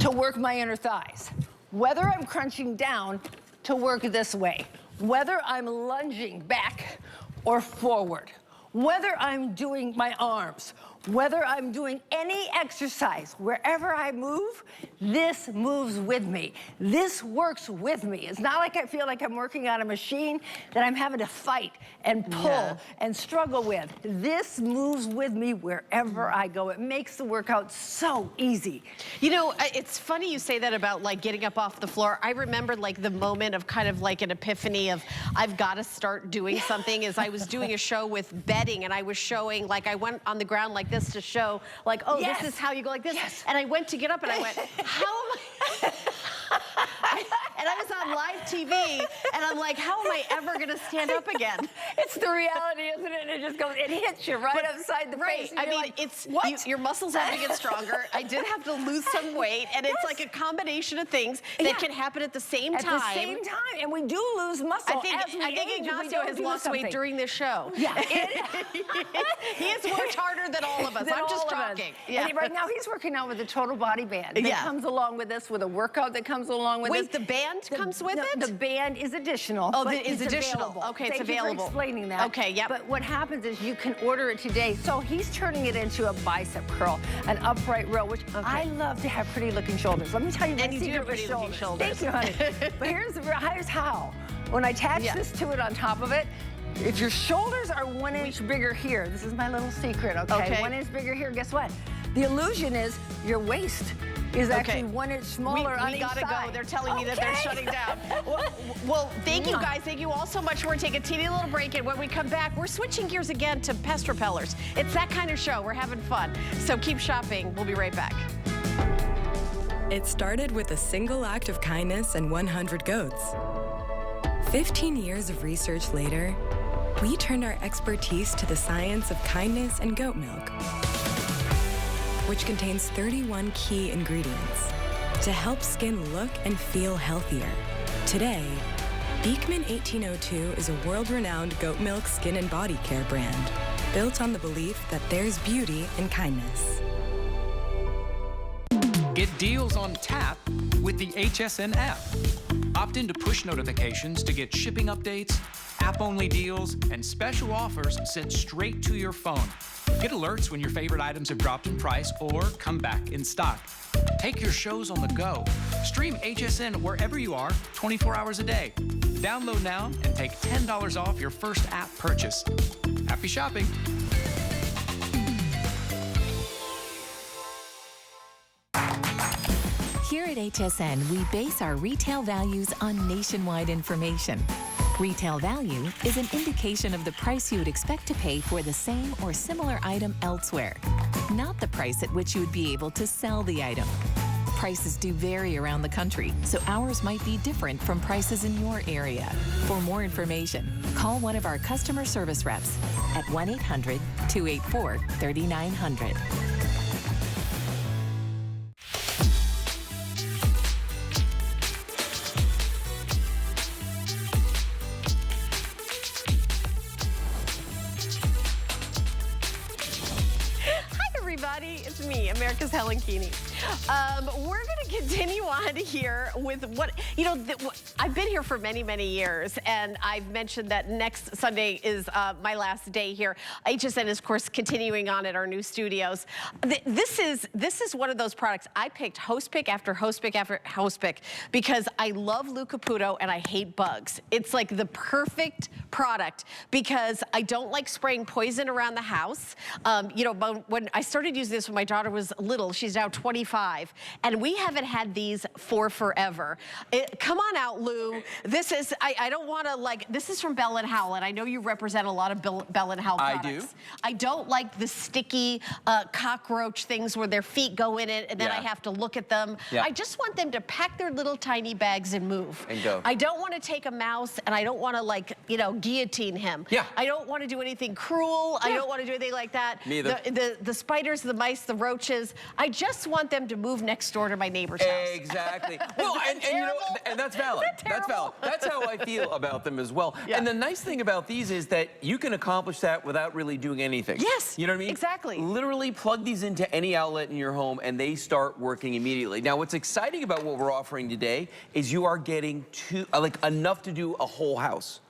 to work my inner thighs, whether I'm crunching down to work this way, whether I'm lunging back or forward, whether I'm doing my arms, whether I'm doing any exercise, wherever I move, this moves with me. This works with me. It's not like I feel like I'm working on a machine that I'm having to fight and pull and struggle with. This moves with me wherever I go. It makes the workout so easy. You know, it's funny you say that about like getting up off the floor. I remember like the moment of kind of like an epiphany of I've got to start doing something. As I was doing a show with bedding, and I was showing, like I went on the ground like this to show, like, oh, this is how you go like this. And I went to get up and I went, how am I? And I was on live TV and I'm like, how am I ever gonna stand up again? It's the reality, isn't it? It just goes, it hits you right upside the face. I mean, like, it's, your muscles have to get stronger. I did have to lose some weight, and it's like a combination of things that can happen at the same time. At the same time, and we do lose muscle. I think Ignacio has lost weight during this show. Yeah. He has worked harder than all of us. I'm just talking. Yeah. And right now he's working out with a total body band that comes along with this, with a workout that comes along with this. Wait, the band comes with it? The band is additional. Oh, it is additional. Available. Okay, it's Thank available. you for explaining that. Okay, yep. But what happens is you can order it today. So he's turning it into a bicep curl, an upright row, which I love to have pretty looking shoulders. Let me tell you my secret with shoulders. Thank you, honey. But here's how. When I attach this to it on top of it, if your shoulders are 1 inch bigger here, this is my little secret, okay? 1 inch bigger here, guess what? The illusion is your waist is actually 1 inch smaller on each side. We gotta go. They're telling me that they're shutting down. Well, thank you guys. Thank you all so much. We're going to take a teeny little break, and when we come back, we're switching gears again to pest repellers. It's that kind of show. We're having fun. So keep shopping. We'll be right back. It started with a single act of kindness and 100 goats. 15 years of research later, we turned our expertise to the science of kindness and goat milk, which contains 31 key ingredients to help skin look and feel healthier. Today, Beekman 1802 is a world-renowned goat milk skin and body care brand, built on the belief that there's beauty in kindness. Get deals on tap with the HSN app. Opt into push notifications to get shipping updates, app-only deals, and special offers sent straight to your phone. Get alerts when your favorite items have dropped in price or come back in stock. Take your shows on the go. Stream HSN wherever you are, 24 hours a day. Download now and take $10 off your first app purchase. Happy shopping. Here at HSN, we base our retail values on nationwide information. Retail value is an indication of the price you would expect to pay for the same or similar item elsewhere, not the price at which you would be able to sell the item. Prices do vary around the country, so ours might be different from prices in your area. For more information, call one of our customer service reps at 1-800-284-3900. It's me, America's Helen Keeney. We're going to continue on here with what, you know, I've been here for many, many years, and I've mentioned that next Sunday is my last day here. HSN is, of course, continuing on at our new studios. This is one of those products. I picked host pick after host pick after host pick because I love Lou Caputo and I hate bugs. It's like the perfect product because I don't like spraying poison around the house. You know, when I started using this when my daughter was little, she's now 25, and we haven't had these for forever. Come on out, Lou. This is, I don't want to like, this is from Bell & Howell, and I know you represent a lot of Bell & Howell products. I do. I don't like the sticky cockroach things where their feet go in it, and then I have to look at them. I just want them to pack their little tiny bags and move. And go. I don't want to take a mouse, and I don't want to, like, you know, guillotine him. I don't want to do anything cruel. I don't want to do anything like that. Me either. The spiders, the mice, the roaches, I just want them to move next door to my neighbor's house. Exactly. Well, and you know, and that's valid. That's valid. That's how I feel about them as well. And the nice thing about these is that you can accomplish that without really doing anything. Yes. You know what I mean? Exactly. Literally plug these into any outlet in your home and they start working immediately. Now, what's exciting about what we're offering today is you are getting enough to do a whole house.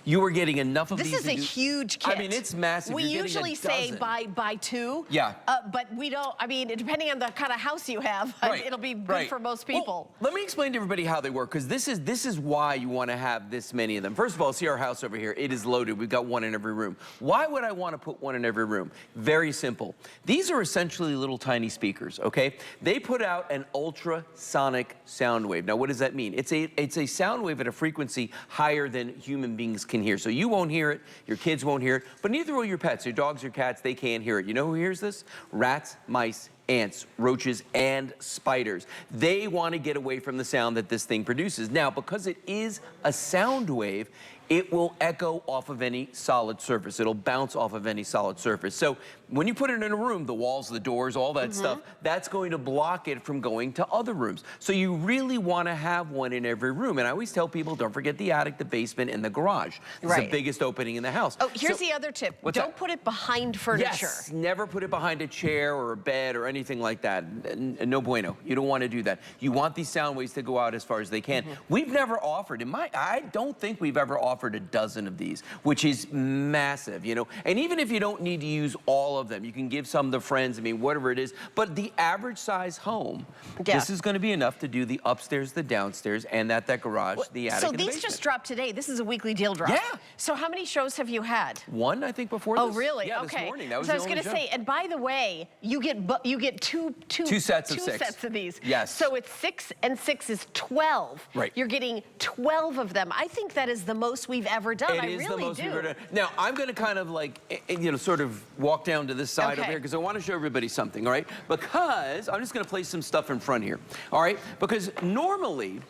You are getting enough of these. This is a huge kit. I mean, it's massive. We usually say buy two. Yeah. But we don't, I mean, depending on the kind of house you have, it'll be good for most people. Well, let me explain to everybody how they work, because this is why you want to have this many of them. First of all, see our house over here. It is loaded. We've got one in every room. Why would I want to put one in every room? Very simple. These are essentially little tiny speakers, okay? They put out an ultrasonic sound wave. Now, what does that mean? It's a sound wave at a frequency higher than human beings can hear. So you won't hear it, your kids won't hear it, but neither will your pets, your dogs, your cats, they can't hear it. You know who hears this? Rats, mice, ants, roaches, and spiders. They want to get away from the sound that this thing produces. Now, because it is a sound wave, it will echo off of any solid surface. It'll bounce off of any solid surface. So when you put it in a room, the walls, the doors, all that stuff, that's going to block it from going to other rooms. So you really want to have one in every room. And I always tell people, don't forget the attic, the basement, and the garage. It's the biggest opening in the house. Oh, here's the other tip. Don't put it behind furniture. Yes, never put it behind a chair or a bed or anything like that. No bueno. You don't want to do that. You want these sound waves to go out as far as they can. We've never offered, I don't think we've ever offered a dozen of these, which is massive, you know. And even if you don't need to use all of them, you can give some to friends, I mean, whatever it is. But the average size home, this is going to be enough to do the upstairs, the downstairs, and that garage, the attic, so and the these basement. just dropped today. This is a weekly deal drop. Yeah. So how many shows have you had? One, I think, before this. Oh, really? Yeah, okay. this morning. That was so the I was only going to say, and by the way, you get two sets of six. Sets of these. Yes. So it's 6 and 6 is 12. Right. You're getting 12 of them. I think that is the most most we've ever done. I It is really the most do. we've ever done. Now, I'm going to kind of like, you know, sort of walk down to this side Okay. over here because I want to show everybody something, all right? Because I'm just going to place some stuff in front here, all right? Because normally,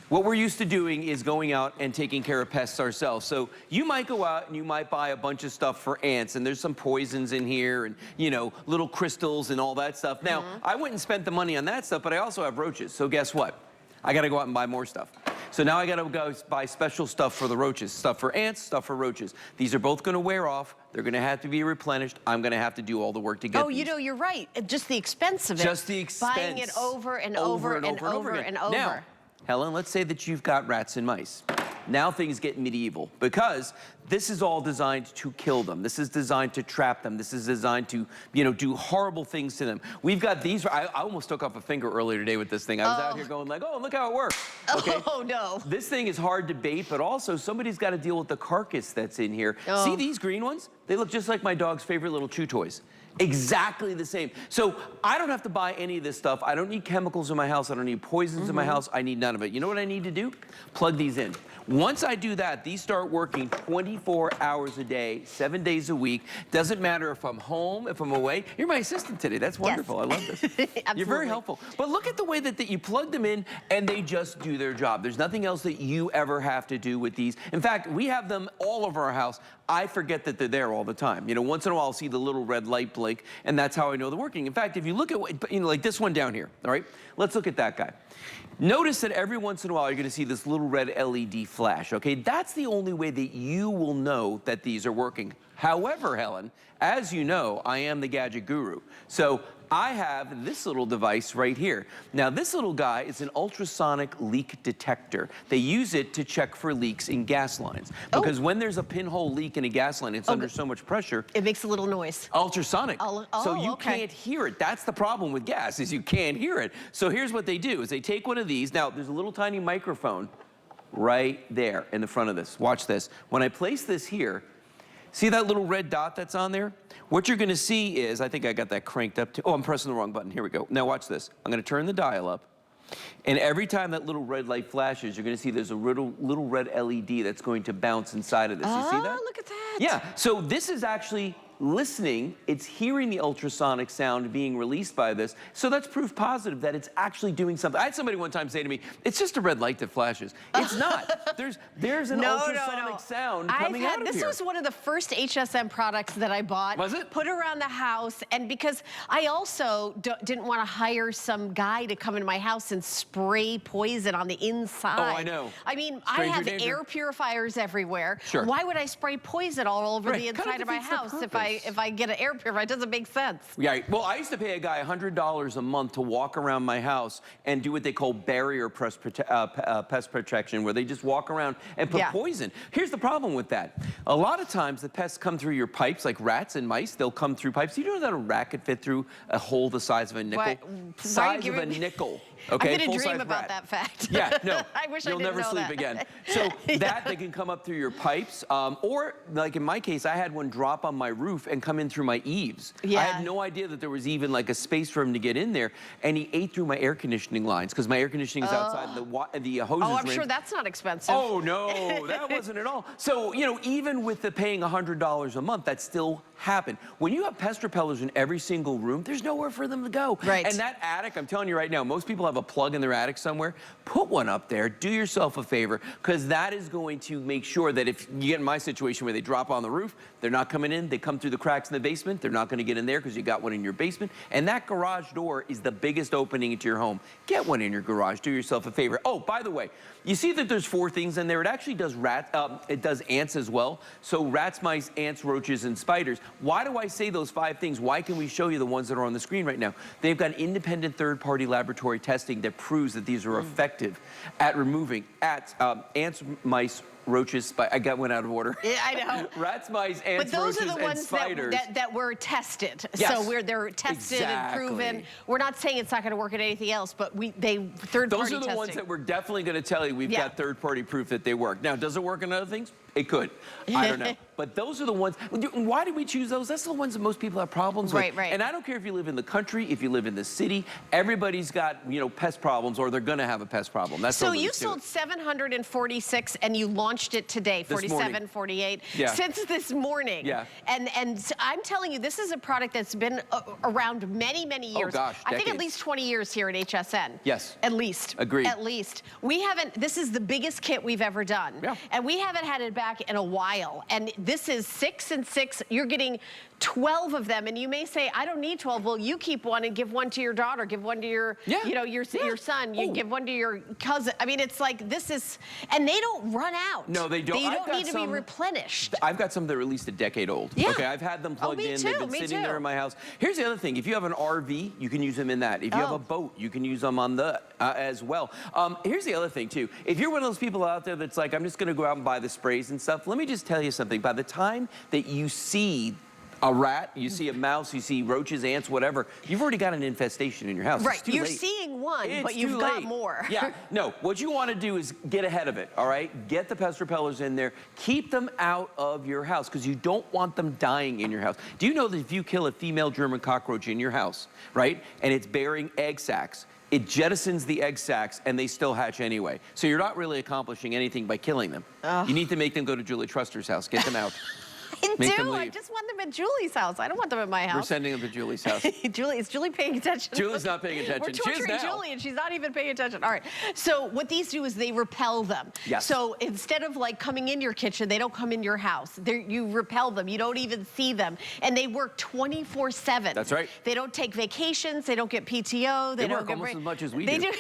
what we're used to doing is going out and taking care of pests ourselves. So you might go out and you might buy a bunch of stuff for ants, and there's some poisons in here and, you know, little crystals and all that stuff. Now, I went and spent the money on that stuff, but I also have roaches. So guess what? I got to go out and buy more stuff. So now I got to go buy special stuff for the roaches, stuff for ants, stuff for roaches. These are both going to wear off. They're going to have to be replenished. I'm going to have to do all the work to get Oh, these. you know, you're right. Just the expense of it. Just the expense. Buying it over and over and over again. and over. Now, Helen, let's say that you've got rats and mice. Now things get medieval because this is all designed to kill them. This is designed to trap them. This is designed to, you know, do horrible things to them. We've got these. I almost took off a finger earlier today with this thing. I was out here going like, oh, look how it works. Okay? Oh, no. This thing is hard to bait, but also somebody's got to deal with the carcass that's in here. Oh. See these green ones? They look just like my dog's favorite little chew toys. Exactly the same. So I don't have to buy any of this stuff. I don't need chemicals in my house. I don't need poisons in my house. I need none of it. You know what I need to do? Plug these in. Once I do that, these start working 24 hours a day, 7 days a week. Doesn't matter if I'm home, if I'm away. You're my assistant today. That's wonderful. I love this. You're very helpful. But look at the way that you plug them in and they just do their job. There's nothing else that you ever have to do with these. In fact, we have them all over our house. I forget that they're there all the time. You know, once in a while I'll see the little red light blink, and that's how I know they're working. In fact, if you look at, you know, like this one down here, all right? Let's look at that guy. Notice that every once in a while you're going to see this little red LED flash, okay? That's the only way that you will know that these are working. However, Helen, as you know, I am the gadget guru. So I have this little device right here. Now, this little guy is an ultrasonic leak detector. They use it to check for leaks in gas lines. Because when there's a pinhole leak in a gas line, it's under so much pressure. It makes a little noise. Ultrasonic. So you can't hear it. That's the problem with gas, is you can't hear it. So here's what they do, is they take one of these. Now, there's a little tiny microphone right there in the front of this. Watch this. When I place this here, see that little red dot that's on there? What you're gonna see is, I think I got that cranked up to, oh, I'm pressing the wrong button. Here we go. Now watch this. I'm gonna turn the dial up. And every time that little red light flashes, you're gonna see there's a little red LED that's going to bounce inside of this. You see that? Oh, look at that. Yeah, so this is actually listening, it's hearing the ultrasonic sound being released by this, so that's proof positive that it's actually doing something. I had somebody one time say to me, it's just a red light that flashes. It's not. There's an ultrasonic sound coming out of here. This was one of the first HSN products that I bought. Was it? Put around the house, and because I also didn't want to hire some guy to come into my house and spray poison on the inside. Oh, I know. I mean, Stranger I have danger. Air purifiers everywhere. Sure. Why would I spray poison all over the inside of my house if I get an air purifier? It doesn't make sense. Yeah, well, I used to pay a guy $100 a month to walk around my house and do what they call barrier pest protection, where they just walk around and put poison. Here's the problem with that. A lot of times the pests come through your pipes, like rats and mice. They'll come through pipes. You know that a rat could fit through a hole the size of a nickel? Size of a nickel. Okay, I'm gonna full-size dream about rat. that fact. Yeah, no. I wish You'll I didn't never know sleep that. again. So that, they can come up through your pipes, or like in my case, I had one drop on my roof and come in through my eaves. I had no idea that there was even like a space for him to get in there, and he ate through my air conditioning lines, because my air conditioning is outside the hoses. Oh, I'm sure that's not expensive. Oh, no, that wasn't at all. So, you know, even with the paying $100 a month, that still happened. When you have pest repellers in every single room, there's nowhere for them to go. Right. And that attic, I'm telling you right now, most people have a plug in their attic somewhere. Put one up there. Do yourself a favor, because that is going to make sure that if you get in my situation where they drop on the roof, they're not coming in, they come through the cracks in the basement, they're not going to get in there because you got one in your basement. And that garage door is the biggest opening into your home. Get one in your garage. Do yourself a favor. Oh, by the way, you see that there's 4 things in there. It actually does it does ants as well. So rats, mice, ants, roaches, and spiders. Why do I say those 5 things? Why can we show you the ones that are on the screen right now? They've got independent third-party laboratory testing that proves that these are effective at removing ants, mice, roaches, I got one out of order. Yeah, I know. Rats, mice, ants, but those roaches, are the ones and spiders. that were tested. Yes. So they're tested and proven. Exactly. We're not saying it's not going to work at anything else, but third-party testing. Those are the ones that we're definitely going to tell you we've got third-party proof that they work. Now, does it work on other things? It could. I don't know. But those are the ones. Why did we choose those? That's the ones that most people have problems with. Right. And I don't care if you live in the country, if you live in the city, everybody's got, you know, pest problems, or they're going to have a pest problem. That's so you sold 746 and you launched launched it today, This morning. 47.48. Yeah. Since this morning. Yeah. And I'm telling you, this is a product that's been around many, many years. Oh gosh, I think at decades. least 20 years here at HSN. Yes. At least. Agreed. At least. We haven't, this is the biggest kit we've ever done. Yeah. And we haven't had it back in a while. And this is 6 and 6. You're getting 12 of them, and you may say, I don't need 12. Well, you keep one and give one to your daughter, give one to your, you know, your son, you give one to your cousin. I mean, it's like, this is, and they don't run out. No, they don't. They don't need to be replenished. I've got some that are at least a decade old. Yeah. Okay, I've had them plugged me in. too, They've been me sitting there too. in my house. Here's the other thing. If you have an RV, you can use them in that. If you have a boat, you can use them on the, as well. Here's the other thing too. If you're one of those people out there that's like, I'm just gonna go out and buy the sprays and stuff, let me just tell you something. By the time that you see a rat, you see a mouse, you see roaches, ants, whatever, you've already got an infestation in your house. Right, It's too you're late. seeing one, It's but you've too got late. more. Yeah, no, what you want to do is get ahead of it, all right? Get the pest repellers in there. Keep them out of your house because you don't want them dying in your house. Do you know that if you kill a female German cockroach in your house, right, and it's bearing egg sacs, it jettisons the egg sacs and they still hatch anyway. So you're not really accomplishing anything by killing them. You need to make them go to Julie Truster's house. Get them out. I Make them do. I leave. just want them at Julie's house. I don't want them at my house. We're sending them to Julie's house. Julie, is Julie paying attention? Julie's not paying attention. We're She is torturing now. Julie and she's not even paying attention. All right. So what these do is they repel them. Yes. So instead of like coming in your kitchen, they don't come in your house. You repel them. You don't even see them. And they work 24/7. That's right. They don't take vacations. They don't get PTO. They don't work get almost break. as much as we They do.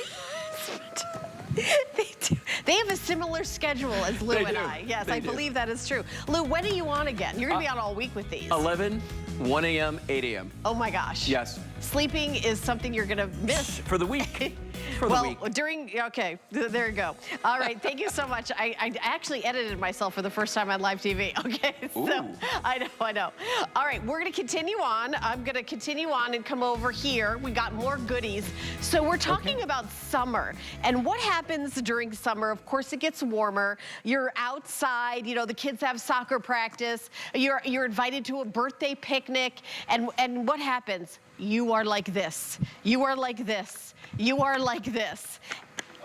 They do. They have a similar schedule as Lou They and do. I. Yes, They I do. believe that is true. Lou, when are you on again? You're going to be on all week with these. 11, 1 a.m., 8 a.m. Oh my gosh. Yes. Sleeping is something you're going to miss. For the week. For the Well, week. okay, there you go. All right, thank you so much. I actually edited myself for the first time on live TV, okay? So, Ooh. I know. All right, we're gonna continue on. I'm gonna continue on and come over here. We got more goodies. So we're talking about summer and what happens during summer. Of course, it gets warmer. You're outside, you know, the kids have soccer practice. You're invited to a birthday picnic, and what happens? You are like this. You are like this. You are like this.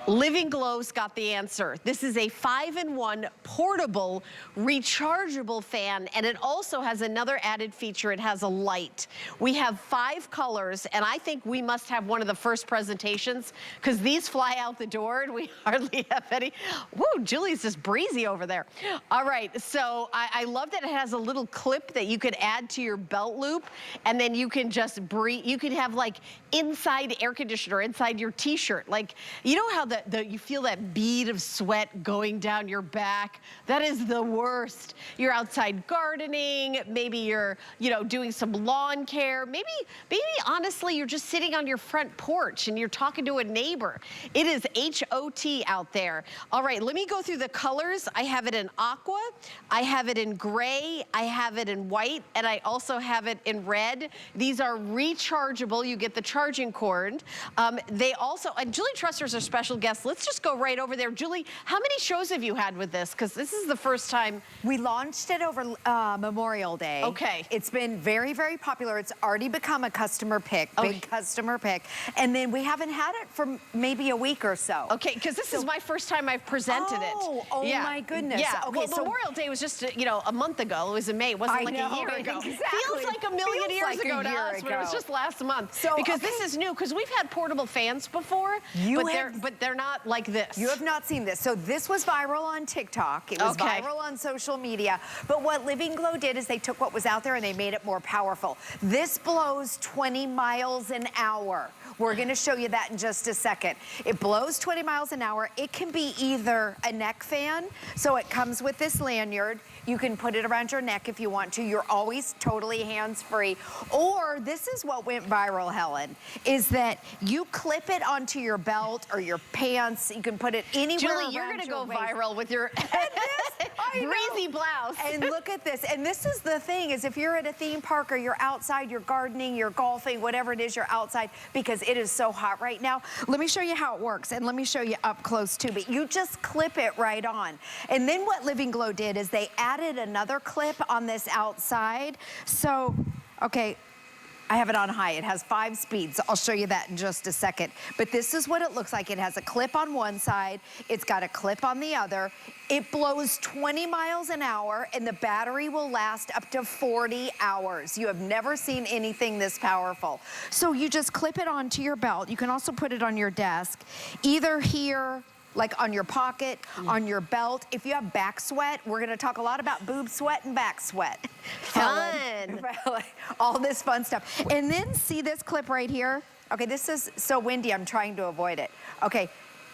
Living Glow's got the answer. This is a 5-in-1 portable rechargeable fan, and it also has another added feature. It has a light. We have 5 colors, and I think we must have one of the first presentations because these fly out the door and we hardly have any. Woo, Julie's just breezy over there. All right, so I love that it has a little clip that you could add to your belt loop, and then you can just breathe. You could have like inside air conditioner inside your t-shirt. Like, you know how you feel that bead of sweat going down your back? That is the worst. You're outside gardening, maybe you're, you know, doing some lawn care, maybe honestly you're just sitting on your front porch and you're talking to a neighbor. It is HOT out there. All right, let me go through the colors. I have it in aqua, I have it in gray, I have it in white, and I also have it in red. These are rechargeable. You get the charging cord. They also, and Julie Truster's our special guest. Let's just go right over there. Julie, how many shows have you had with this? Because this is the first time. We launched it over Memorial Day. Okay. It's been very, very popular. It's already become a customer pick, big customer pick. And then we haven't had it for maybe a week or so. Okay, because this is my first time I've presented it. Oh my goodness. Yeah, Okay, well, so Memorial Day was just, you know, a month ago. It was in May. It wasn't I like know, a year ago. exactly. Feels like a million Feels years like a ago to year us, but it was ago. just last month. So, because this is new, because we've had portable fans before, but they're not like this. You have not seen this. So this was viral on TikTok. It was viral on social media. But what Living Glow did is they took what was out there and they made it more powerful. This blows 20 miles an hour. We're going to show you that in just a second. It blows 20 miles an hour. It can be either a neck fan, so it comes with this lanyard. You can put it around your neck if you want to. You're always totally hands-free. Or this is what went viral, Helen, is that you clip it onto your belt or your pants. You can put it anywhere Julie, you're around going to your go waist. viral with your breezy blouse. And look at this. And this is the thing, is if you're at a theme park or you're outside, you're gardening, you're golfing, whatever it is, you're outside, because it is so hot right now. Let me show you how it works, and let me show you up close too. But you just clip it right on. And then what Living Glow did is they added another clip on this outside. So, okay, I have it on high. It has 5 speeds. I'll show you that in just a second. But this is what it looks like. It has a clip on one side. It's got a clip on the other. It blows 20 miles an hour, and the battery will last up to 40 hours. You have never seen anything this powerful. So you just clip it onto your belt. You can also put it on your desk, either here, like on your pocket, on your belt. If you have back sweat, we're gonna talk a lot about boob sweat and back sweat. Fun. All this fun stuff. And then see this clip right here? Okay, this is so windy, I'm trying to avoid it. Okay,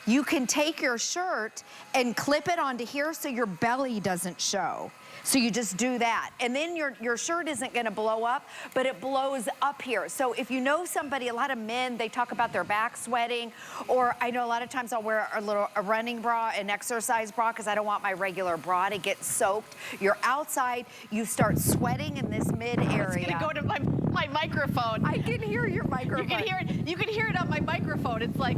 you can take your shirt and clip it onto here so your belly doesn't show. So you just do that. And then your shirt isn't gonna blow up, but it blows up here. So if you know somebody, a lot of men, they talk about their back sweating, or I know a lot of times I'll wear a running bra, an exercise bra, because I don't want my regular bra to get soaked. You're outside, you start sweating in this mid area. It's gonna go to my microphone. I can hear your microphone. You can hear it on my microphone. It's like,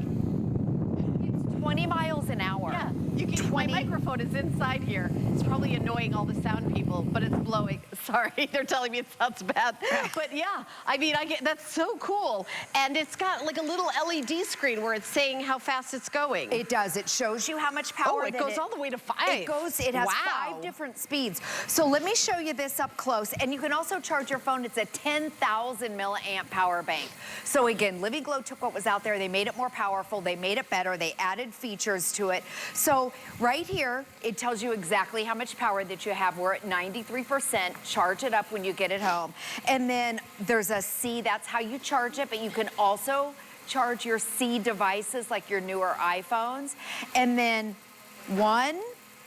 20 miles an hour. yeah, you can, my microphone is inside here. It's probably annoying all the sound people, but it's blowing. Sorry, they're telling me it sounds bad. But yeah, I mean, that's so cool. And it's got like a little LED screen where it's saying how fast it's going. It does. It shows you how much power. Oh, it goes all the way to 5. It has 5 different speeds. So let me show you this up close. And you can also charge your phone. It's a 10,000 milliamp power bank. So again, Living Glow took what was out there. They made it more powerful. They made it better. They added features to it. So right here, it tells you exactly how much power that you have. We're at 93%. Charge it up when you get it home. And then there's a C, that's how you charge it, but you can also charge your C devices like your newer iPhones. And then 1,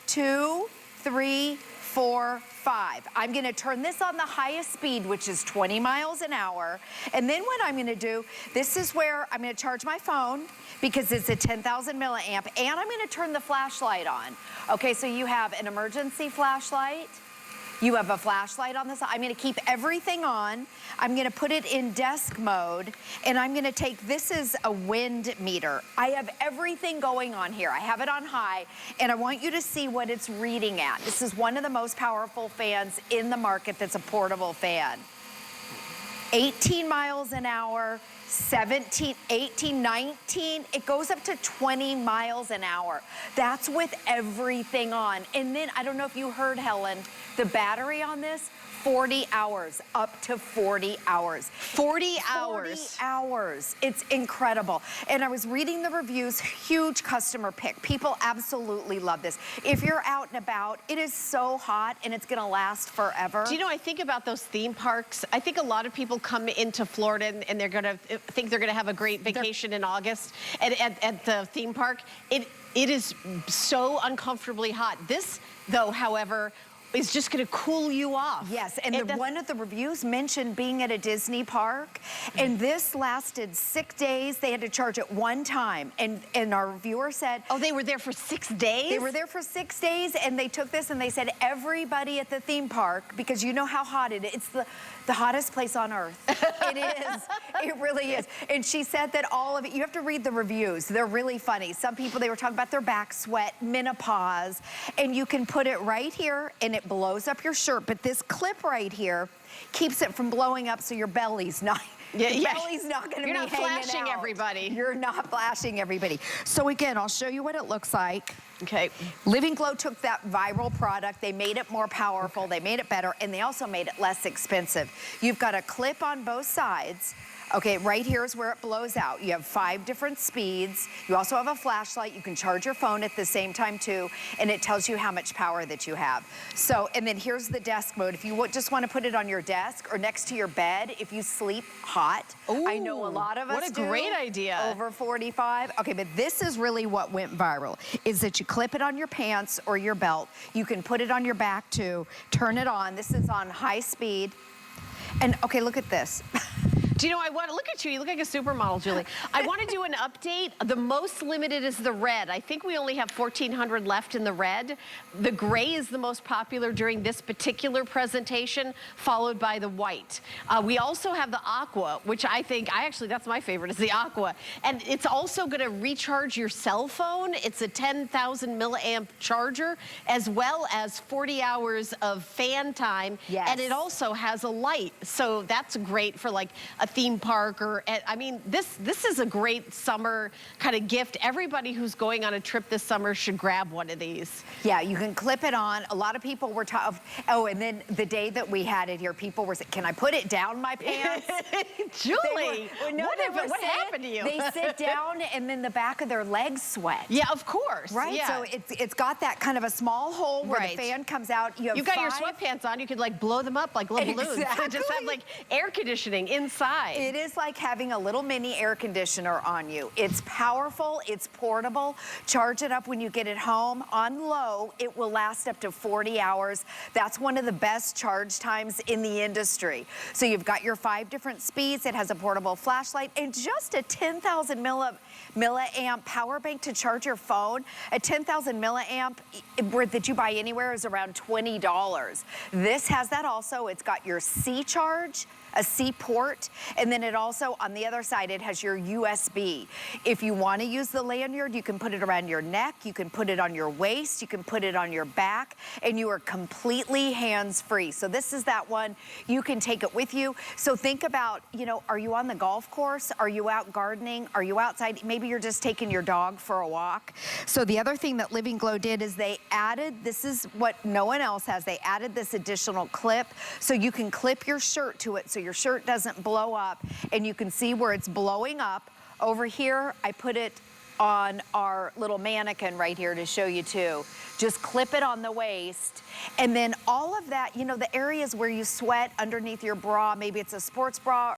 2, 3, 4, 5. I'm gonna turn this on the highest speed, which is 20 miles an hour. And then what I'm gonna do, this is where I'm gonna charge my phone because it's a 10,000 milliamp, and I'm gonna turn the flashlight on. Okay, so you have an emergency flashlight. You have a flashlight on this. I'm gonna keep everything on. I'm gonna put it in desk mode, and I'm gonna take, this is a wind meter. I have everything going on here. I have it on high, and I want you to see what it's reading at. This is one of the most powerful fans in the market that's a portable fan. 18 miles an hour, 17, 18, 19, it goes up to 20 miles an hour. That's with everything on. And then, I don't know if you heard, Helen, the battery on this, 40 hours, up to 40 hours. 40 hours. 40 hours. It's incredible. And I was reading the reviews, huge customer pick. People absolutely love this. If you're out and about, it is so hot and it's gonna last forever. Do you know, I think about those theme parks. I think a lot of people come into Florida and they're gonna think they're gonna have a great vacation in August at the theme park. It is so uncomfortably hot. This, though, however, is just gonna cool you off. Yes, and one of the reviews mentioned being at a Disney park, and this lasted 6 days. They had to charge it one time, and our reviewer said... Oh, they were there for 6 days? They were there for 6 days, and they took this and they said, everybody at the theme park, because you know how hot it is, it's the hottest place on earth. It is, it really is. And she said that all of it, you have to read the reviews. They're really funny. Some people, they were talking about their back sweat, menopause, and you can put it right here, and it blows up your shirt, but this clip right here keeps it from blowing up so your belly's not, belly's not gonna be hanging out. You're not flashing everybody. You're not flashing everybody. So again, I'll show you what it looks like. Okay. Living Glow took that viral product, they made it more powerful, they made it better, and they also made it less expensive. You've got a clip on both sides. Okay, right here is where it blows out. You have 5 different speeds. You also have a flashlight. You can charge your phone at the same time too, and it tells you how much power that you have. So, and then here's the desk mode. If you just want to put it on your desk or next to your bed, if you sleep hot. Ooh, I know a lot of us what a great idea. Over 45. Okay, but this is really what went viral, is that you clip it on your pants or your belt. You can put it on your back too. Turn it on. This is on high speed. And okay, look at this. Do you know, I want to look at you. You look like a supermodel, Julie. I want to do an update. The most limited is the red. I think we only have 1,400 left in the red. The gray is the most popular during this particular presentation, followed by the white. We also have the aqua, which actually, that's my favorite, is the aqua. And it's also going to recharge your cell phone. It's a 10,000 milliamp charger, as well as 40 hours of fan time. Yes. And it also has a light. So that's great for like a theme park or, I mean, this is a great summer kind of gift. Everybody who's going on a trip this summer should grab one of these. Yeah, you can clip it on. A lot of people were and then the day that we had it here, people were saying, can I put it down my pants? Julie, what happened to you? They sit down and then the back of their legs sweat. Yeah, of course. Right, yeah. so it's got that kind of a small hole where the fan comes out. You've got your sweatpants on, you could like blow them up like little balloons. Exactly. Just have like air conditioning inside. It is like having a little mini air conditioner on you. It's powerful, it's portable. Charge it up when you get it home. On low, it will last up to 40 hours. That's one of the best charge times in the industry. So you've got your 5 different speeds. It has a portable flashlight and just a 10,000 milliamp power bank to charge your phone. A 10,000 milliamp that you buy anywhere is around $20. This has that also. It's got your C charge, a C port, and then it also, on the other side, it has your USB. If you want to use the lanyard, you can put it around your neck, you can put it on your waist, you can put it on your back, and you are completely hands-free. So this is that one. You can take it with you. So think about, you know, are you on the golf course? Are you out gardening? Are you outside? Maybe you're just taking your dog for a walk. So the other thing that Living Glow did is they added, this is what no one else has, they added this additional clip so you can clip your shirt to it so your shirt doesn't blow up, and you can see where it's blowing up. Over here, I put it on our little mannequin right here to show you too. Just clip it on the waist, and then all of that, you know, the areas where you sweat underneath your bra, maybe it's a sports bra